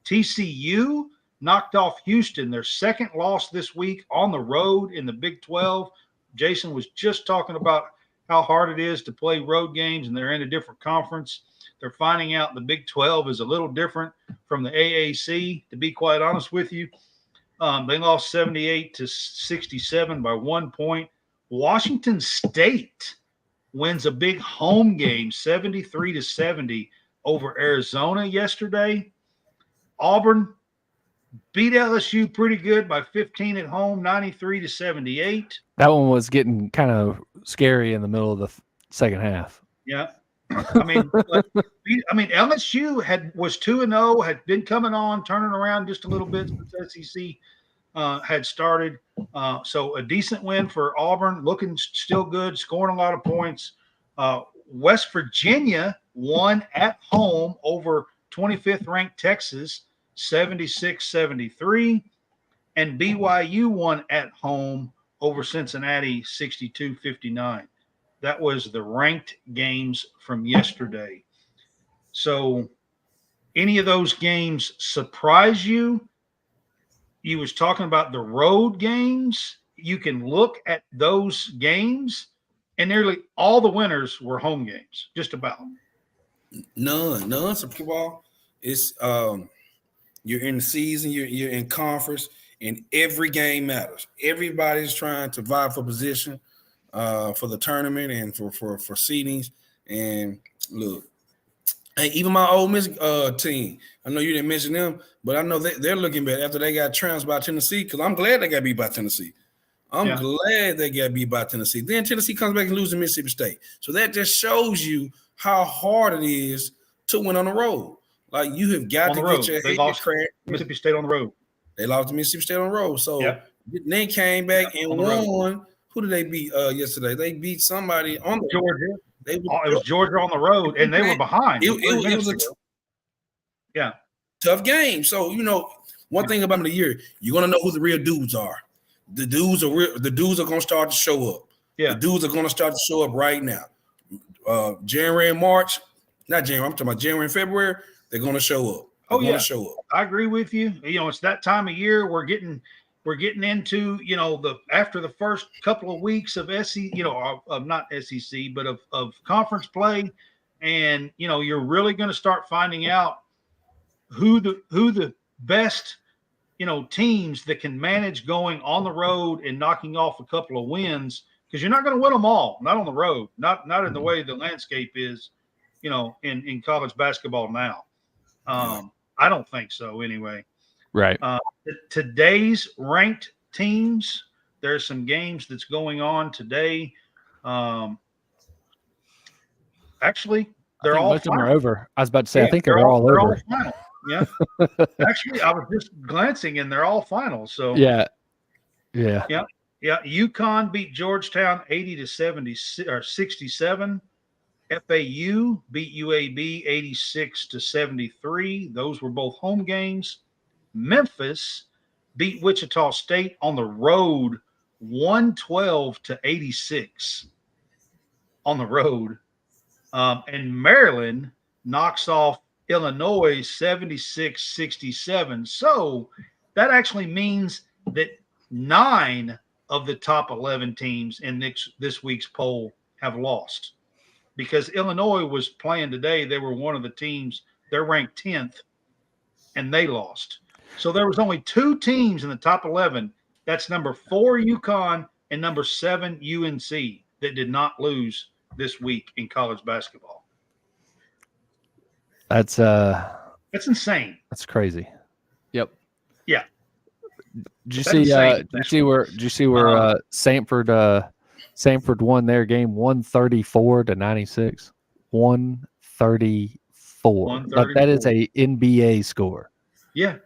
TCU knocked off Houston, their second loss this week on the road in the Big 12. Jason was just talking about how hard it is to play road games, and they're in a different conference. They're finding out the Big 12 is a little different from the AAC, to be quite honest with you. They lost 78-67 by 1 point. Washington State wins a big home game, 73-70 over Arizona yesterday. Auburn beat LSU pretty good by 15 at home, 93-78. That one was getting kind of scary in the middle of the second half. Yeah. I mean, LSU was 2-0, had been coming on, turning around just a little bit since SEC had started. So a decent win for Auburn, looking still good, scoring a lot of points. West Virginia won at home over 25th ranked Texas, 76-73. And BYU won at home over Cincinnati, 62-59. That was the ranked games from yesterday. So any of those games surprise you? You was talking about the road games. You can look at those games, and nearly all the winners were home games, just about. None. So football, it's you're in the season, you're in conference, and every game matters. Everybody's trying to vie for position for the tournament and for seedings. And look, hey, even my Ole Miss team, I know you didn't mention them, but I know they're looking better after they got trounced by Tennessee, because I'm glad they got beat by Tennessee. I'm glad they got beat by Tennessee. Then Tennessee comes back and loses to Mississippi State. So that just shows you how hard it is to win on the road. Like, you have got to get your head cracked. Mississippi State on the road. They lost to Mississippi State on the road. So they came back and won. Who did they beat yesterday? They beat somebody on the Georgia. It was Georgia on the road, and they were behind. It was a tough game. So, one thing about the year, you're gonna know who the real dudes are. The dudes are gonna start to show up. Yeah, the dudes are gonna start to show up right now. January and March, not January. I'm talking about January and February. They're gonna show up. Show up. I agree with you. It's that time of year. We're getting into, after the first couple of weeks of SEC, of not SEC, but of conference play. And, you're really going to start finding out who the best, teams that can manage going on the road and knocking off a couple of wins, because you're not going to win them all, not on the road, not in the way the landscape is, in college basketball now. I don't think so anyway. Right. Today's ranked teams, there's some games that's going on today. Actually, they're all most of them are over. I was about to say, I think they're all over. All final. Yeah. Actually, I was just glancing, and they're all final. So yeah. UConn beat Georgetown 80-70 or 67. FAU beat UAB 86-73. Those were both home games. Memphis beat Wichita State on the road 112-86 on the road. And Maryland knocks off Illinois 76-67. So that actually means that 9 of the top 11 teams in this week's poll have lost, because Illinois was playing today. They were one of the teams. They're ranked 10th, and they lost. So there was only 2 teams in the top 11. That's number 4 UConn and number 7 UNC that did not lose this week in college basketball. That's insane. That's crazy. Yep. Yeah. Did you see where Samford won their game 134-96? 134. That is a NBA score. Yeah.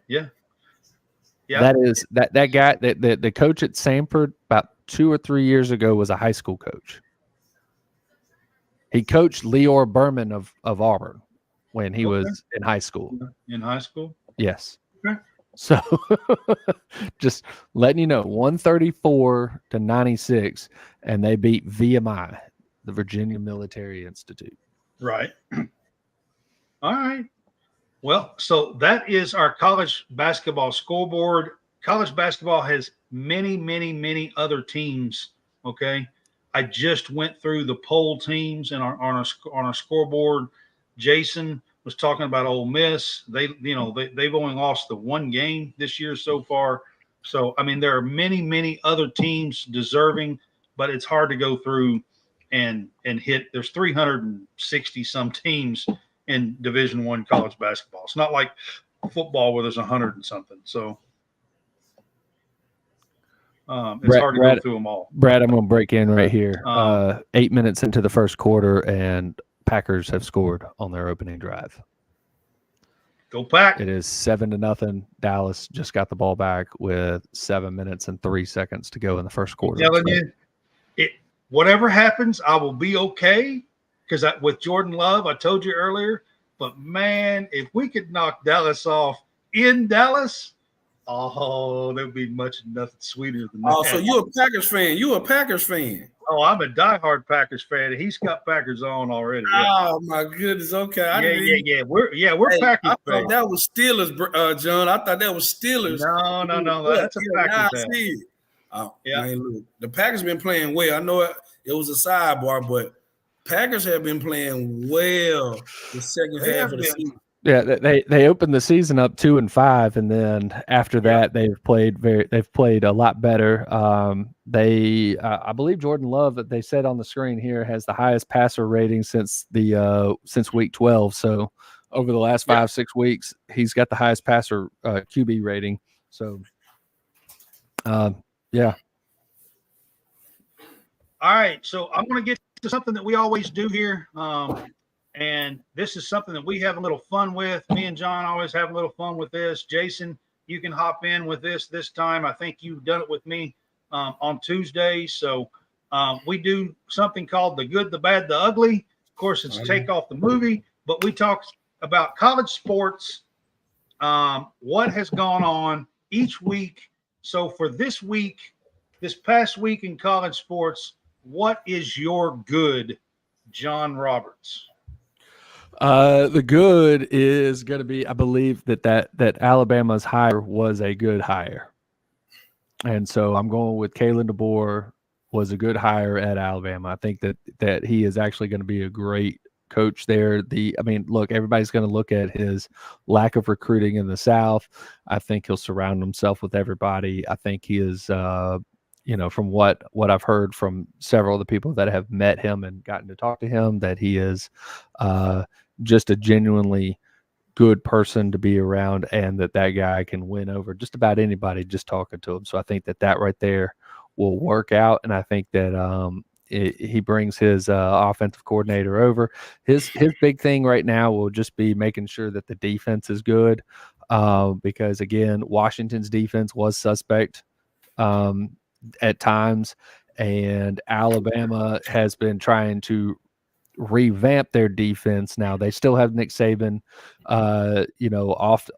That is that guy the coach at Samford about 2 or 3 years ago was a high school coach. He coached Leor Berman of Auburn when he was in high school. In high school? Yes. Okay. So just letting you know, 134-96, and they beat VMI, the Virginia Military Institute. Right. All right. Well, so that is our college basketball scoreboard. College basketball has many, many, many other teams. Okay. I just went through the poll teams and on our scoreboard. Jason was talking about Ole Miss. They've only lost the 1 game this year so far. So, I mean, there are many, many other teams deserving, but it's hard to go through and hit. There's 360 some teams in Division I college basketball. It's not like football where there's 100 and something. So it's hard to go through them all. Brad, I'm going to break in right here. 8 minutes into the first quarter, and Packers have scored on their opening drive. Go Pack. It is 7-0. Dallas just got the ball back with 7 minutes and 3 seconds to go in the first quarter. I'm telling you, whatever happens, I will be okay. Because with Jordan Love, I told you earlier. But, man, if we could knock Dallas off in Dallas, that would be nothing sweeter than that. Oh, so you're a Packers fan. You a Packers fan. Oh, I'm a diehard Packers fan. He's got Packers on already. Yeah. Oh, my goodness. Okay. Yeah. We're Packers fans. I thought that was Steelers, John. I thought that was Steelers. No. That's a Packers fan. Oh, yeah. Man, look, the Packers been playing well. I know it was a sidebar, but Packers have been playing well the second half of the season. Yeah, they opened the season up 2-5, and then after that they've played a lot better. I believe Jordan Love, that they said on the screen here, has the highest passer rating since week 12. So over the last 5-6 weeks, he's got the highest passer QB rating. So yeah. All right, so I'm going to get to something that we always do here. And this is something that we have a little fun with. Me and John always have a little fun with this. Jason, you can hop in with this time. I think you've done it with me on Tuesdays. So we do something called The Good, the Bad, the Ugly. Of course, it's take off the movie, but we talk about college sports, what has gone on each week. So for this past week in college sports, what is your good, John Roberts? The good is going to be, I believe that Alabama's hire was a good hire. And so I'm going with Kalen DeBoer was a good hire at Alabama. I think that he is actually going to be a great coach there. Look, everybody's going to look at his lack of recruiting in the South. I think he'll surround himself with everybody. I think he is, from what I've heard from several of the people that have met him and gotten to talk to him, that he is just a genuinely good person to be around, and that guy can win over just about anybody just talking to him. So I think that right there will work out, and I think that he brings his offensive coordinator over. His big thing right now will just be making sure that the defense is good, because again, Washington's defense was suspect at times, and Alabama has been trying to revamp their defense. Now they still have Nick Saban, off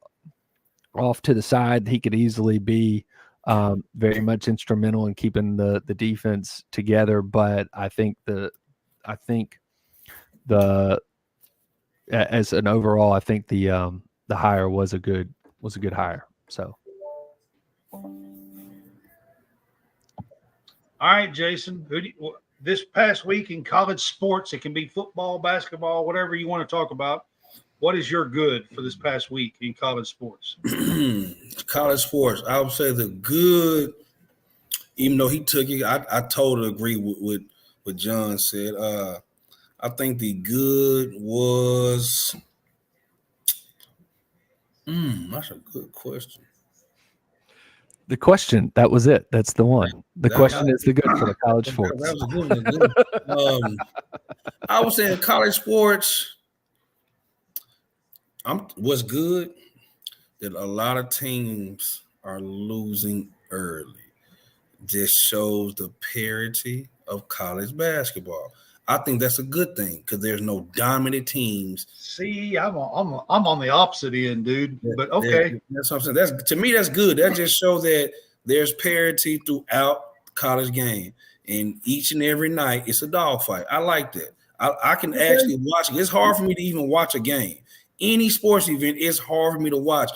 to the side. He could easily be very much instrumental in keeping the defense together. But I think as an overall, I think the hire was a good hire. So. All right, Jason, this past week in college sports, it can be football, basketball, whatever you want to talk about. What is your good for this past week in college sports? College sports, I would say the good, even though he took it, I totally agree with what John said. I think the good was that's a good question. The question, that was it. That's the one. The question is the good for the college sports. That was a good one. I would say in college sports, what's good that a lot of teams are losing early. Just shows the parity of college basketball. I think that's a good thing because there's no dominant teams. See, I'm on the opposite end, dude. But okay, that's what I'm saying. To me, that's good. That just shows that there's parity throughout the college game, and each and every night it's a dogfight. I like that. I can actually watch it. It's hard for me to even watch a game. Any sports event, it's hard for me to watch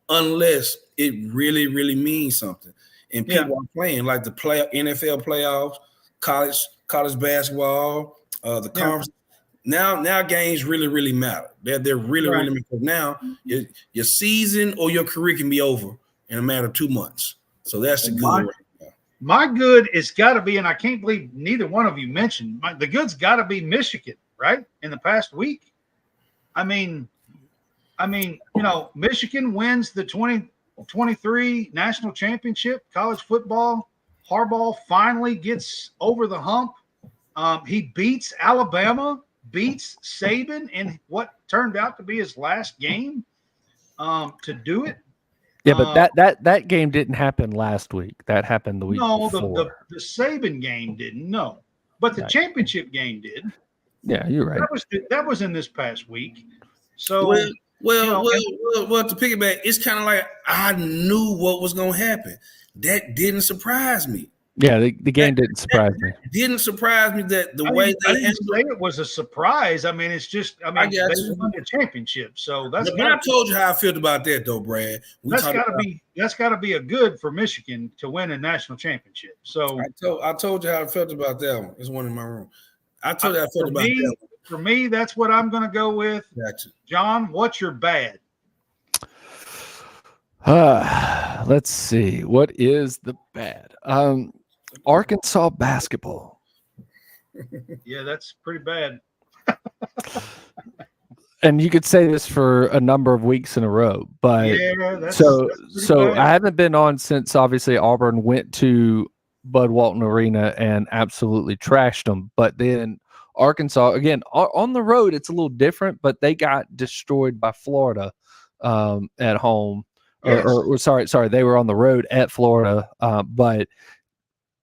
unless it really, really means something. And people are playing like the NFL playoffs, college basketball, the conference. Now games really, really matter. They're really, really matter. Now your season or your career can be over in a matter of 2 months. So that's the good. My good is got to be, and I can't believe neither one of you mentioned, the good's got to be Michigan, right? In the past week. I mean, I mean, Michigan wins the 2023 national championship, college football. Harbaugh finally gets over the hump. He beats Alabama, beats Saban in what turned out to be his last game to do it. Yeah, but that game didn't happen last week. That happened the week before. The Saban game didn't. No, but the championship game did. Yeah, you're right. That was in this past week. So well, to piggyback, it's kind of like I knew what was going to happen. That didn't surprise me. Yeah, the game didn't surprise me. Didn't surprise me that the way they didn't say it was a surprise. I mean, it's just they won the championship, so that's. But I told you how I felt about that, though, Brad. That's got to be a good for Michigan to win a national championship. So I told you how I felt about that one. There's one in my room. I told you how I felt about that one. For me, that's what I'm going to go with. Gotcha. John, what's your bad? Let's see. What is the bad? Arkansas basketball. Yeah, that's pretty bad. And you could say this for a number of weeks in a row, but that's bad. I haven't been on since obviously Auburn went to Bud Walton Arena and absolutely trashed them. But then Arkansas, again, on the road, it's a little different, but they got destroyed by Florida at home. Yes. Or sorry, they were on the road at Florida. But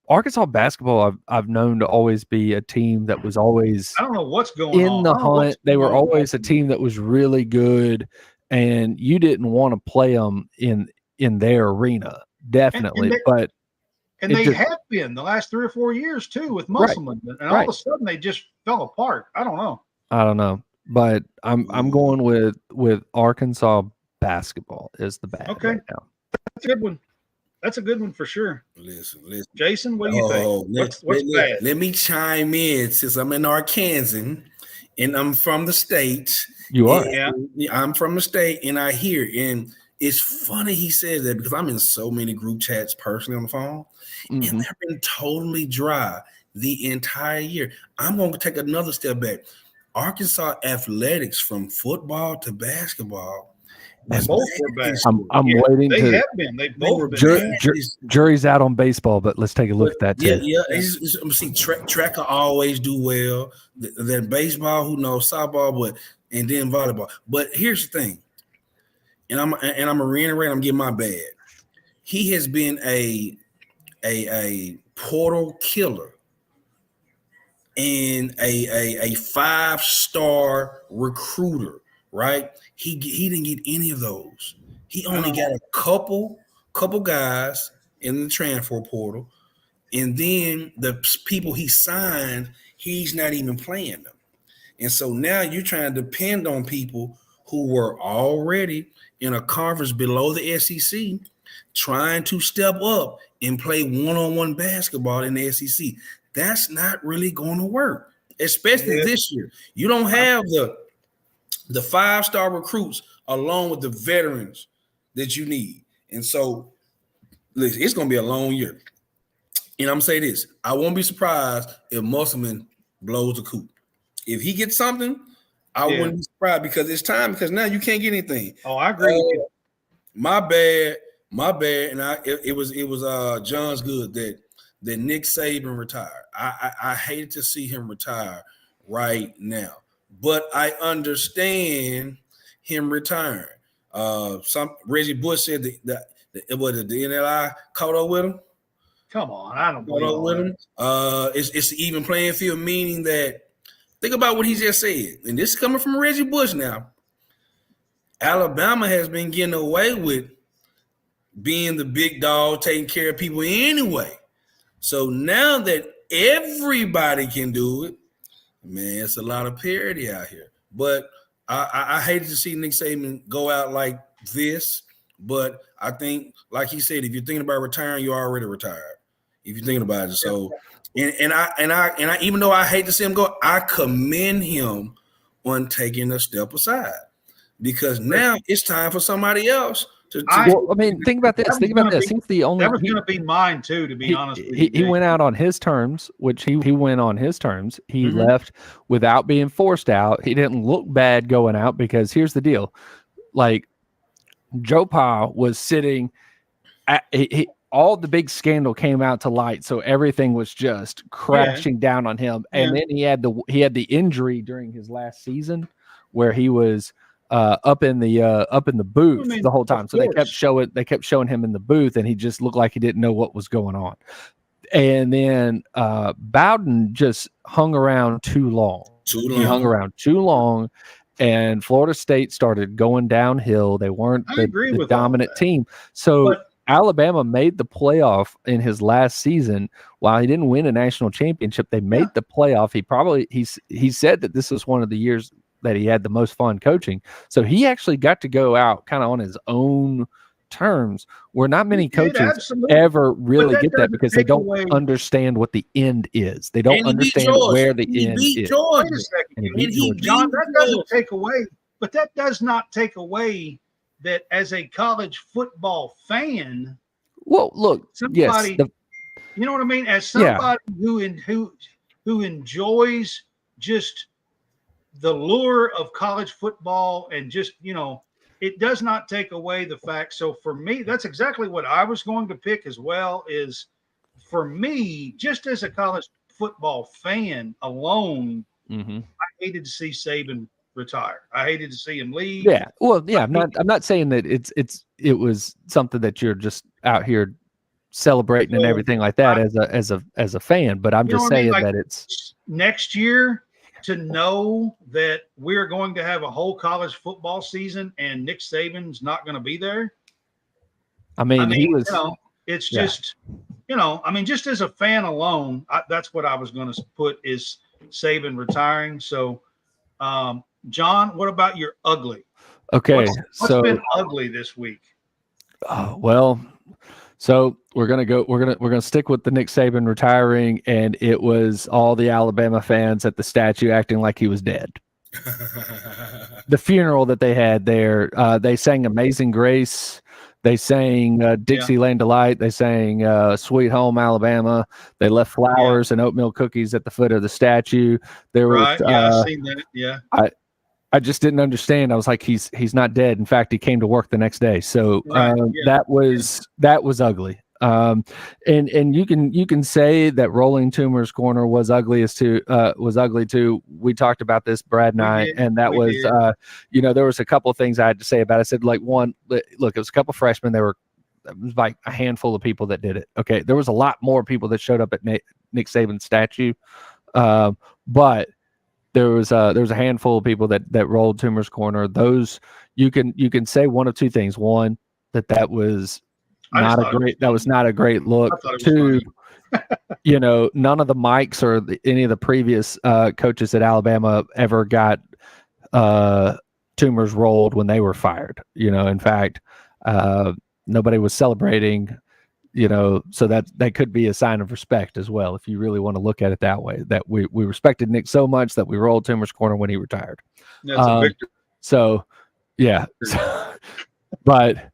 Arkansas basketball, I've known to always be a team that was always I don't know what's going on. In the hunt, they were always a team that was really good, and you didn't want to play them in their arena, definitely. And they have been the last 3 or 4 years too with Musselman, and all of a sudden they just fell apart. I don't know, but I'm going with Arkansas basketball is the bad. Okay, right now. That's a good one. That's a good one for sure. Listen. Jason, what do you think? What's bad? Let me chime in since I'm in Arkansas and I'm from the state. You are? Yeah. I'm from the state and I hear, and it's funny he says that because I'm in so many group chats personally on the phone, and they've been totally dry the entire year. I'm going to take another step back. Arkansas athletics from football to basketball. Both were bad. I'm waiting they to. Have been. They both been. Jury's out on baseball, but let's take a look at that too. Yeah. See, track will always do well. Then baseball, who knows, softball, and then volleyball. But here's the thing, and I'm gonna reiterate. I'm getting my bad. He has been a portal killer and a 5-star recruiter. Right? He didn't get any of those. He only got a couple guys in the transfer portal, and then the people he signed, he's not even playing them. And so now you're trying to depend on people who were already in a conference below the SEC, trying to step up and play one-on-one basketball in the SEC. That's not really going to work, especially this year. You don't have the 5-star recruits along with the veterans that you need. And so, listen, it's going to be a long year. And I'm going to say this. I won't be surprised if Musselman blows the coop. If he gets something, I wouldn't be surprised because it's time because now you can't get anything. Oh, I agree with you. My bad. And it was John's good that Nick Saban retired. I hated to see him retire right now. But I understand him retiring. Reggie Bush said that the NLI caught up with him. Come on, I don't caught up with him. It's an even playing field, meaning that think about what he just said, and this is coming from Reggie Bush now. Alabama has been getting away with being the big dog, taking care of people anyway. So now that everybody can do it. Man, it's a lot of parity out here. But I hated to see Nick Saban go out like this. But I think, like he said, if you're thinking about retiring, you're already retired. If you're thinking about it. So, and I even though I hate to see him go, I commend him on taking a step aside because now it's time for somebody else. Think about this. He's the only. That was going to be mine too, to be honest with you. He went out on his terms, which he went on his terms. He left without being forced out. He didn't look bad going out because here's the deal: like Joe Pa was sitting at all the big scandal came out to light, so everything was just crashing down on him. And then he had the injury during his last season where he was up in the booth the whole time. So they kept showing him in the booth, and he just looked like he didn't know what was going on. And then Bowden just hung around too long. He hung around too long, and Florida State started going downhill. They weren't the dominant team. So Alabama made the playoff in his last season. While he didn't win a national championship, they made the playoff. He said that this was one of the years that he had the most fun coaching. So he actually got to go out kind of on his own terms, where not many coaches ever really get that, because they don't understand what the end is. They don't understand where the end is. Wait a second. John, that doesn't take away, but that does not take away that as a college football fan. Well, look, you know what I mean? As somebody who enjoys just the lure of college football, and just, it does not take away the fact. So for me, that's exactly what I was going to pick as well. Is for me, just as a college football fan alone, I hated to see Saban retire. I hated to see him leave. Yeah. Well, yeah. I'm not saying that it was something that you're just out here celebrating and everything like that as a fan, but I'm just saying that it's next year, to know that we're going to have a whole college football season and Nick Saban's not going to be there. I mean, he was. It's just, just as a fan alone, that's what I was going to put, is Saban retiring. So, John, what about your ugly? Okay, what's been ugly this week? Well, so we're gonna stick with the Nick Saban retiring, and it was all the Alabama fans at the statue acting like he was dead. The funeral that they had there, they sang "Amazing Grace," they sang "Dixieland Delight," they sang "Sweet Home Alabama." They left flowers and oatmeal cookies at the foot of the statue. There was, I've seen that. Yeah, I just didn't understand. I was like, he's not dead. In fact, he came to work the next day. So that was ugly. And you can say that Rolling Tumors Corner was ugly too. We talked about this, Brad and I, and that was there was a couple of things I had to say about it. I said, like, one, look, it was a couple of freshmen. It was like a handful of people that did it. Okay, there was a lot more people that showed up at Nick Saban's statue, but there was a handful of people that rolled Tumors Corner. Those you can say one of two things. One, that was not a great look. Two, none of the Mikes or any of the previous coaches at Alabama ever got tumors rolled when they were fired. In fact, nobody was celebrating. So that could be a sign of respect as well, if you really want to look at it that way, that we respected Nick so much that we rolled Tumors Corner when he retired. That's a victory. So, yeah. But,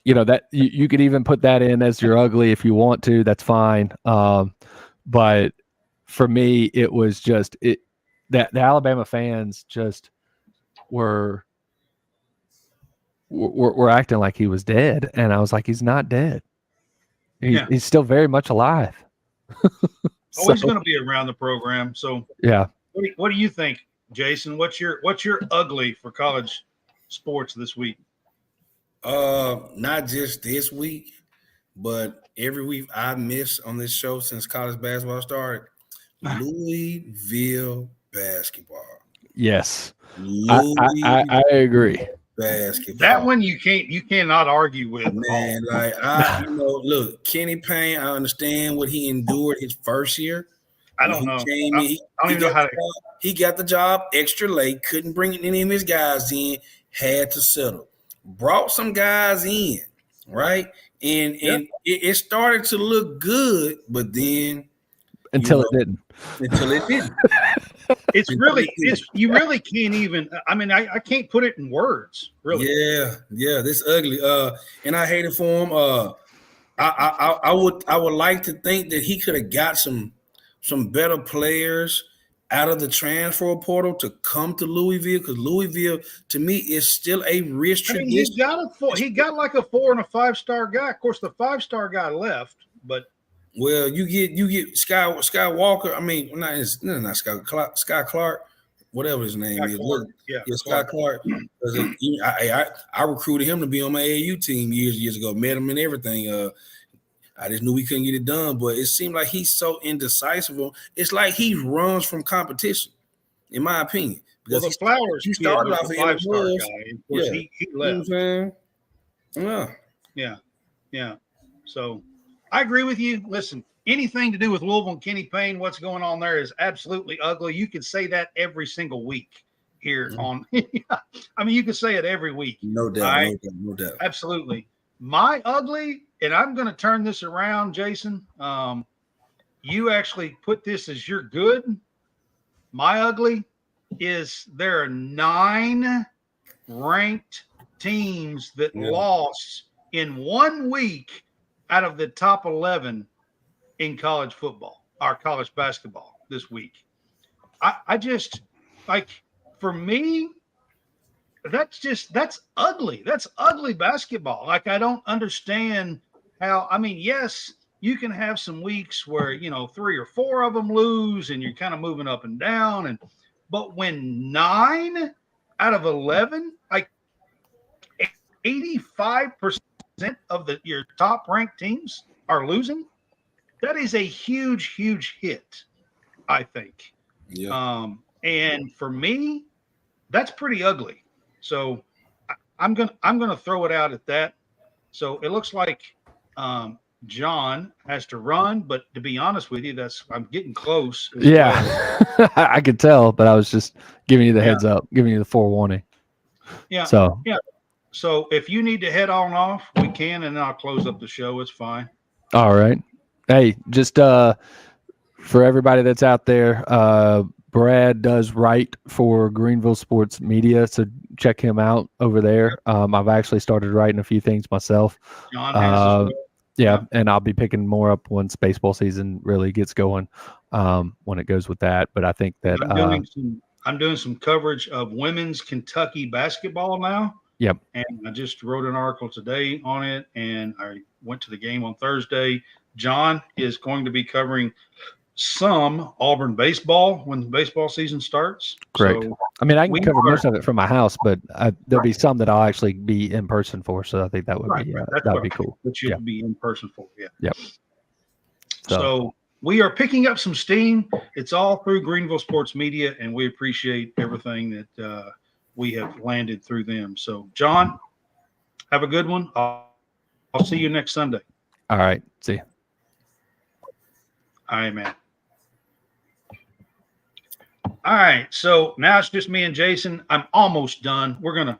that you could even put that in as your ugly if you want to. That's fine. But for me, it was just that the Alabama fans just were acting like he was dead, and I was like, he's not dead. He's still very much alive. Always going to be around the program. So yeah. What do you think, Jason? What's your ugly for college sports this week? Not just this week, but every week I miss on this show since college basketball started. Louisville basketball. Yes, I agree. Basketball. That one you cannot argue with, man. Like look, Kenny Payne. I understand what he endured his first year. I don't know. I don't even know how he got the job extra late. Couldn't bring any of his guys in. Had to settle. Brought some guys in, right? And it started to look good, but then until it didn't. You really can't even. I mean, I can't put it in words. Really. Yeah. This ugly. And I hate it for him. I would like to think that he could have got some better players out of the transfer portal to come to Louisville? Because Louisville, to me, is still a rich tradition. He got like a 4 and a 5-star guy. Of course, the 5-star guy left, but you get Sky Walker. I mean, not Sky Clark, whatever his name is. Clark. Sky Clark. I recruited him to be on my AAU team years ago. Met him and everything. I just knew we couldn't get it done, but it seemed like he's so indecisive. It's like he runs from competition, in my opinion. Because he started off a 5-star guy. Of course, he left. You know Yeah. So I agree with you. Listen, anything to do with Louisville and Kenny Payne, what's going on there is absolutely ugly. You could say that every single week here on. I mean, you could say it every week. No doubt. No doubt. Absolutely. My ugly, and I'm going to turn this around, Jason. You actually put this as your good. My ugly is there are 9 ranked teams that lost in 1 week out of the top 11 in college football or college basketball this week. I just, like, for me, that's ugly. That's ugly basketball. Like, I don't understand how, I mean, yes, you can have some weeks where, 3 or 4 of them lose and you're kind of moving up and down. But when 9 out of 11, like 85% of your top ranked teams are losing, that is a huge, huge hit, I think. Yeah. And for me, that's pretty ugly. So I'm gonna throw it out at that. So it looks like John has to run, but to be honest with you, I'm getting close. Yeah, well. I could tell, but I was just giving you the heads up, giving you the forewarning. Yeah. So So if you need to head on off, we can, and then I'll close up the show. It's fine. All right. Hey, just for everybody that's out there, Brad does write for Greenville Sports Media, so check him out over there. I've actually started writing a few things myself. John has as well. Yeah, and I'll be picking more up once baseball season really gets going, when it goes with that. But I think that I'm doing some coverage of women's Kentucky basketball now. Yep. And I just wrote an article today on it, and I went to the game on Thursday. John is going to be covering some Auburn baseball when the baseball season starts. Correct. So I mean, I can cover most of it from my house, but there'll be some that I'll actually be in person for. So I think that would be cool. That you'll be in person for. Yeah. Yep. So we are picking up some steam. It's all through Greenville Sports Media, and we appreciate everything that we have landed through them. So, John, have a good one. I'll see you next Sunday. All right. See you. All right, man. All right, so now it's just me and Jason. I'm almost done. We're gonna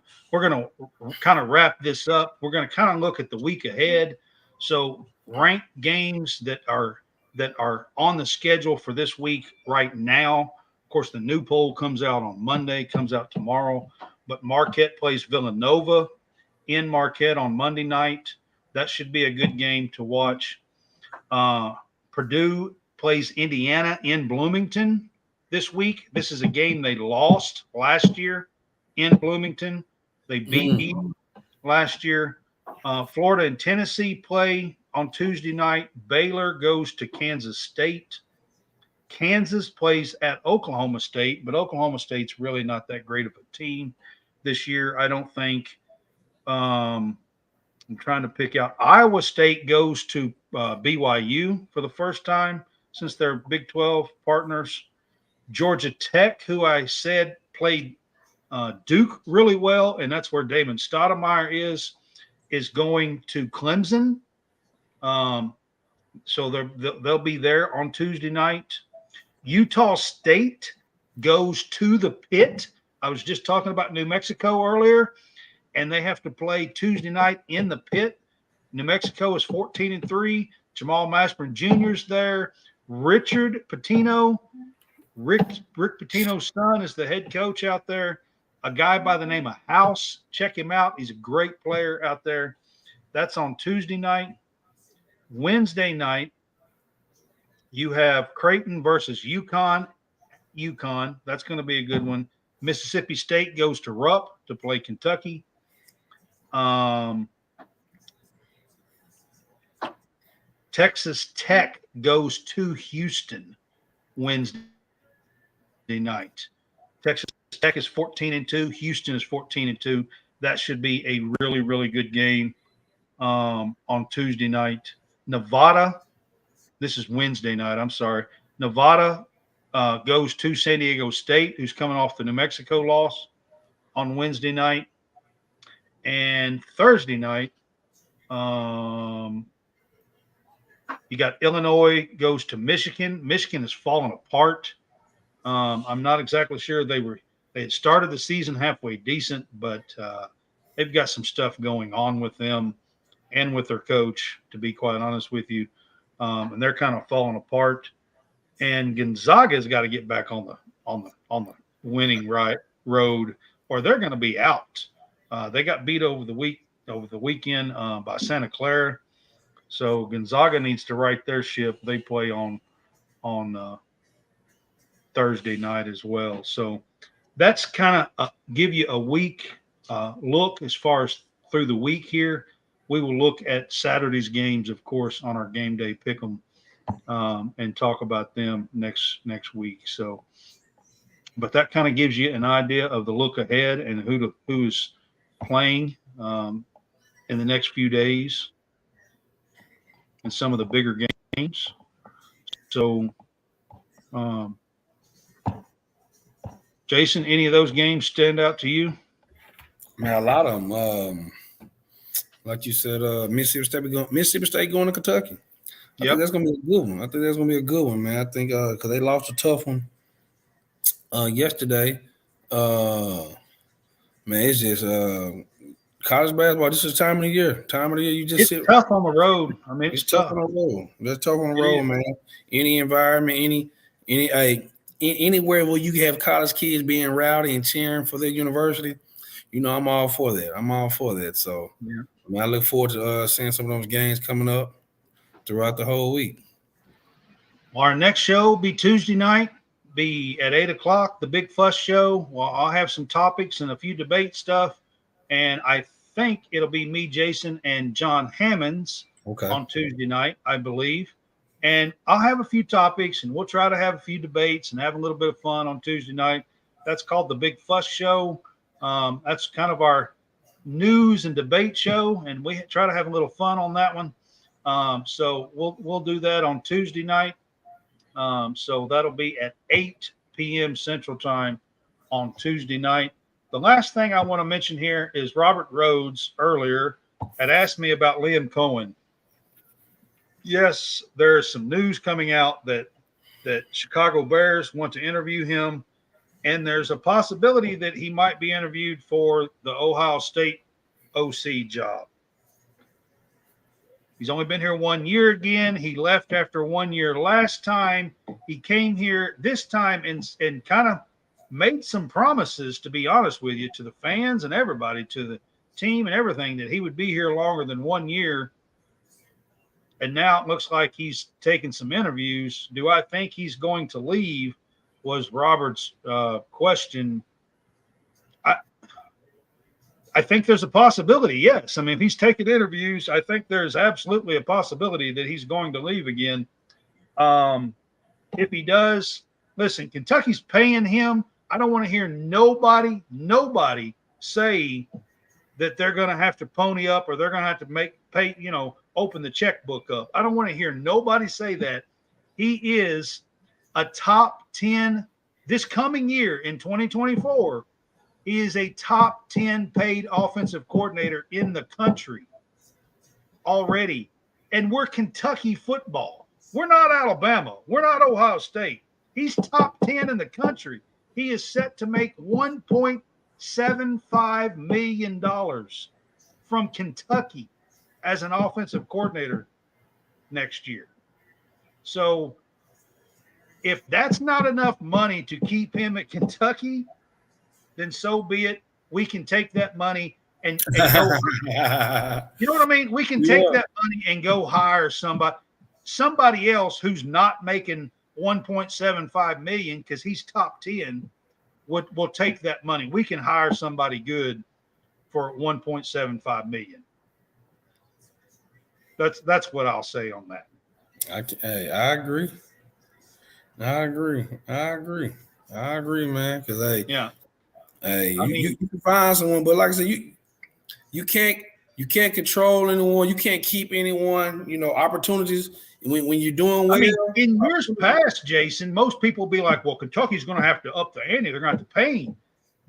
kind of wrap this up. We're gonna kind of look at the week ahead. So ranked games that are on the schedule for this week right now. Of course, the new poll comes out on Monday, comes out tomorrow. But Marquette plays Villanova in Marquette on Monday night. That should be a good game to watch. Purdue plays Indiana in Bloomington this week. This is a game they lost last year in Bloomington. They beat Eaton last year. Florida and Tennessee play on Tuesday night. Baylor goes to Kansas State. Kansas plays at Oklahoma State, but Oklahoma State's really not that great of a team this year, I don't think. I'm trying to pick out. Iowa State goes to BYU for the first time since they're Big 12 partners. Georgia Tech, who I said played Duke really well, and that's where Damon Stoudemire is going to Clemson. So they'll be there on Tuesday night. Utah State goes to the Pit. I was just talking about New Mexico earlier, and they have to play Tuesday night in the Pit. New Mexico is 14-3. Jamal Mashburn Jr. is there. Rick Pitino's son is the head coach out there. A guy by the name of House. Check him out. He's a great player out there. That's on Tuesday night. Wednesday night, you have Creighton versus UConn UConn. That's going to be a good one. Mississippi State goes to Rupp to play Kentucky. Texas Tech goes to Houston Wednesday night. Texas Tech is 14-2. Houston is 14-2. That should be a really, really good game on Tuesday night. Nevada, this is Wednesday night. I'm sorry. Nevada goes to San Diego State, who's coming off the New Mexico loss on Wednesday night. And Thursday night, you got Illinois goes to Michigan. Michigan has fallen apart. I'm not exactly sure they had started the season halfway decent, but they've got some stuff going on with them and with their coach, to be quite honest with you. And they're kind of falling apart. And Gonzaga's got to get back on the winning road, or they're going to be out. They got beat over the weekend by Santa Clara. So Gonzaga needs to right their ship. They play on Thursday night as well. So that's kind of give you a week look as far as through the week here. We will look at Saturday's games, of course, on our game day pick'em and talk about them next week. So, but that kind of gives you an idea of the look ahead and who's playing in the next few days and some of the bigger games. So, Jason, any of those games stand out to you? Man, a lot of them. Like you said, Mississippi State going to Kentucky. I think that's going to be a good one. Man. I think because they lost a tough one yesterday. Man, it's just college basketball. This is time of the year. You just it's tough on the road. I mean, it's tough on the road. That's tough on the road, man. Any environment, anywhere where you have college kids being rowdy and cheering for their university, I'm all for that. So, I mean, I look forward to seeing some of those games coming up throughout the whole week. Well, our next show will be Tuesday night, be at 8:00, the Big Fuss Show. Well, I'll have some topics and a few debate stuff, and I think it'll be me, Jason, and John Hammonds on Tuesday night, I believe. And I'll have a few topics, and we'll try to have a few debates and have a little bit of fun on Tuesday night. That's called the Big Fuss Show. That's kind of our news and debate show, and we try to have a little fun on that one. So we'll do that on Tuesday night. So that'll be at 8 p.m. Central Time on Tuesday night. The last thing I want to mention here is Robert Rhodes earlier had asked me about Liam Cohen. Yes, there's some news coming out that Chicago Bears want to interview him, and there's a possibility that he might be interviewed for the Ohio State OC job. He's only been here 1 year again. He left after 1 year last time. He came here this time and kind of made some promises, to be honest with you, to the fans and everybody, to the team and everything, that he would be here longer than 1 year. And now it looks like he's taken some interviews. Do I think he's going to leave? Was Robert's question. I think there's a possibility, yes. I mean, if he's taking interviews, I think there's absolutely a possibility that he's going to leave again. If he does, listen, Kentucky's paying him. I don't want to hear nobody say that they're going to have to pony up or they're going to have to open the checkbook up. I don't want to hear nobody say that. He is a top 10 this coming year in 2024. He is a top 10 paid offensive coordinator in the country already. And we're Kentucky football. We're not Alabama. We're not Ohio State. He's top 10 in the country. He is set to make $1.75 million from Kentucky as an offensive coordinator next year. So if that's not enough money to keep him at Kentucky, then so be it. We can take that money and go. You know what I mean? We can take that money and go hire somebody else who's not making 1.75 million because he's top 10. We'll take that money. We can hire somebody good for 1.75 million. That's what I'll say on that. I agree. I agree, man. Because you can find someone, but like I said, you can't control anyone. You can't keep anyone. You know, opportunities when you're doing well. I mean, in years past, Jason, most people be like, "Well, Kentucky's going to have to up the ante. They're going to have to pay him,"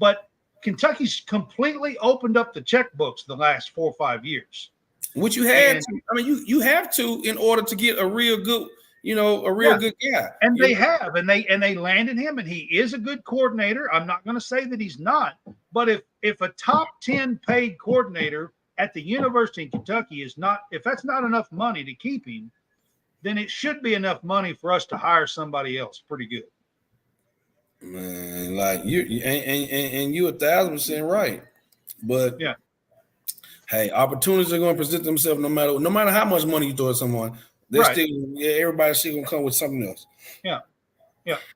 but Kentucky's completely opened up the checkbooks the last 4 or 5 years. Which you had to. I mean, you have to in order to get a real good. Good guy. And they have, and they landed him, and he is a good coordinator. I'm not going to say that he's not, but if a top 10 paid coordinator at the University of Kentucky is not, if that's not enough money to keep him, then it should be enough money for us to hire somebody else pretty good. Man, like you 1,000% right. But yeah, hey, opportunities are going to present themselves no matter how much money you throw at someone. Everybody's still gonna come with something else. Yeah,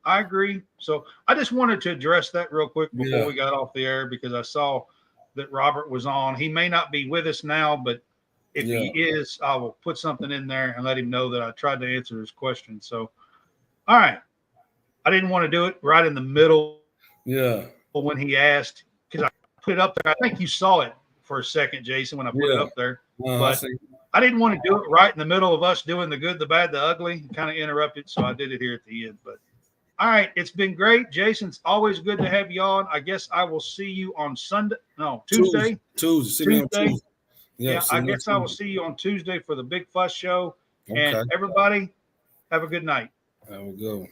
I agree. So I just wanted to address that real quick before we got off the air because I saw that Robert was on. He may not be with us now, but if he is, I will put something in there and let him know that I tried to answer his question. So, all right, I didn't want to do it right in the middle. Yeah, when he asked, because I put it up there. I think you saw it for a second, Jason, when I put it up there, but. I didn't want to do it right in the middle of us doing the good, the bad, the ugly. Kind of interrupted, so I did it here at the end. But all right, it's been great, Jason. It's always good to have you on. I guess I will see you on Tuesday. Tuesday. Yeah, I guess I will see you on Tuesday for the Big Fuss Show. Okay. And everybody, have a good night. Have a good one.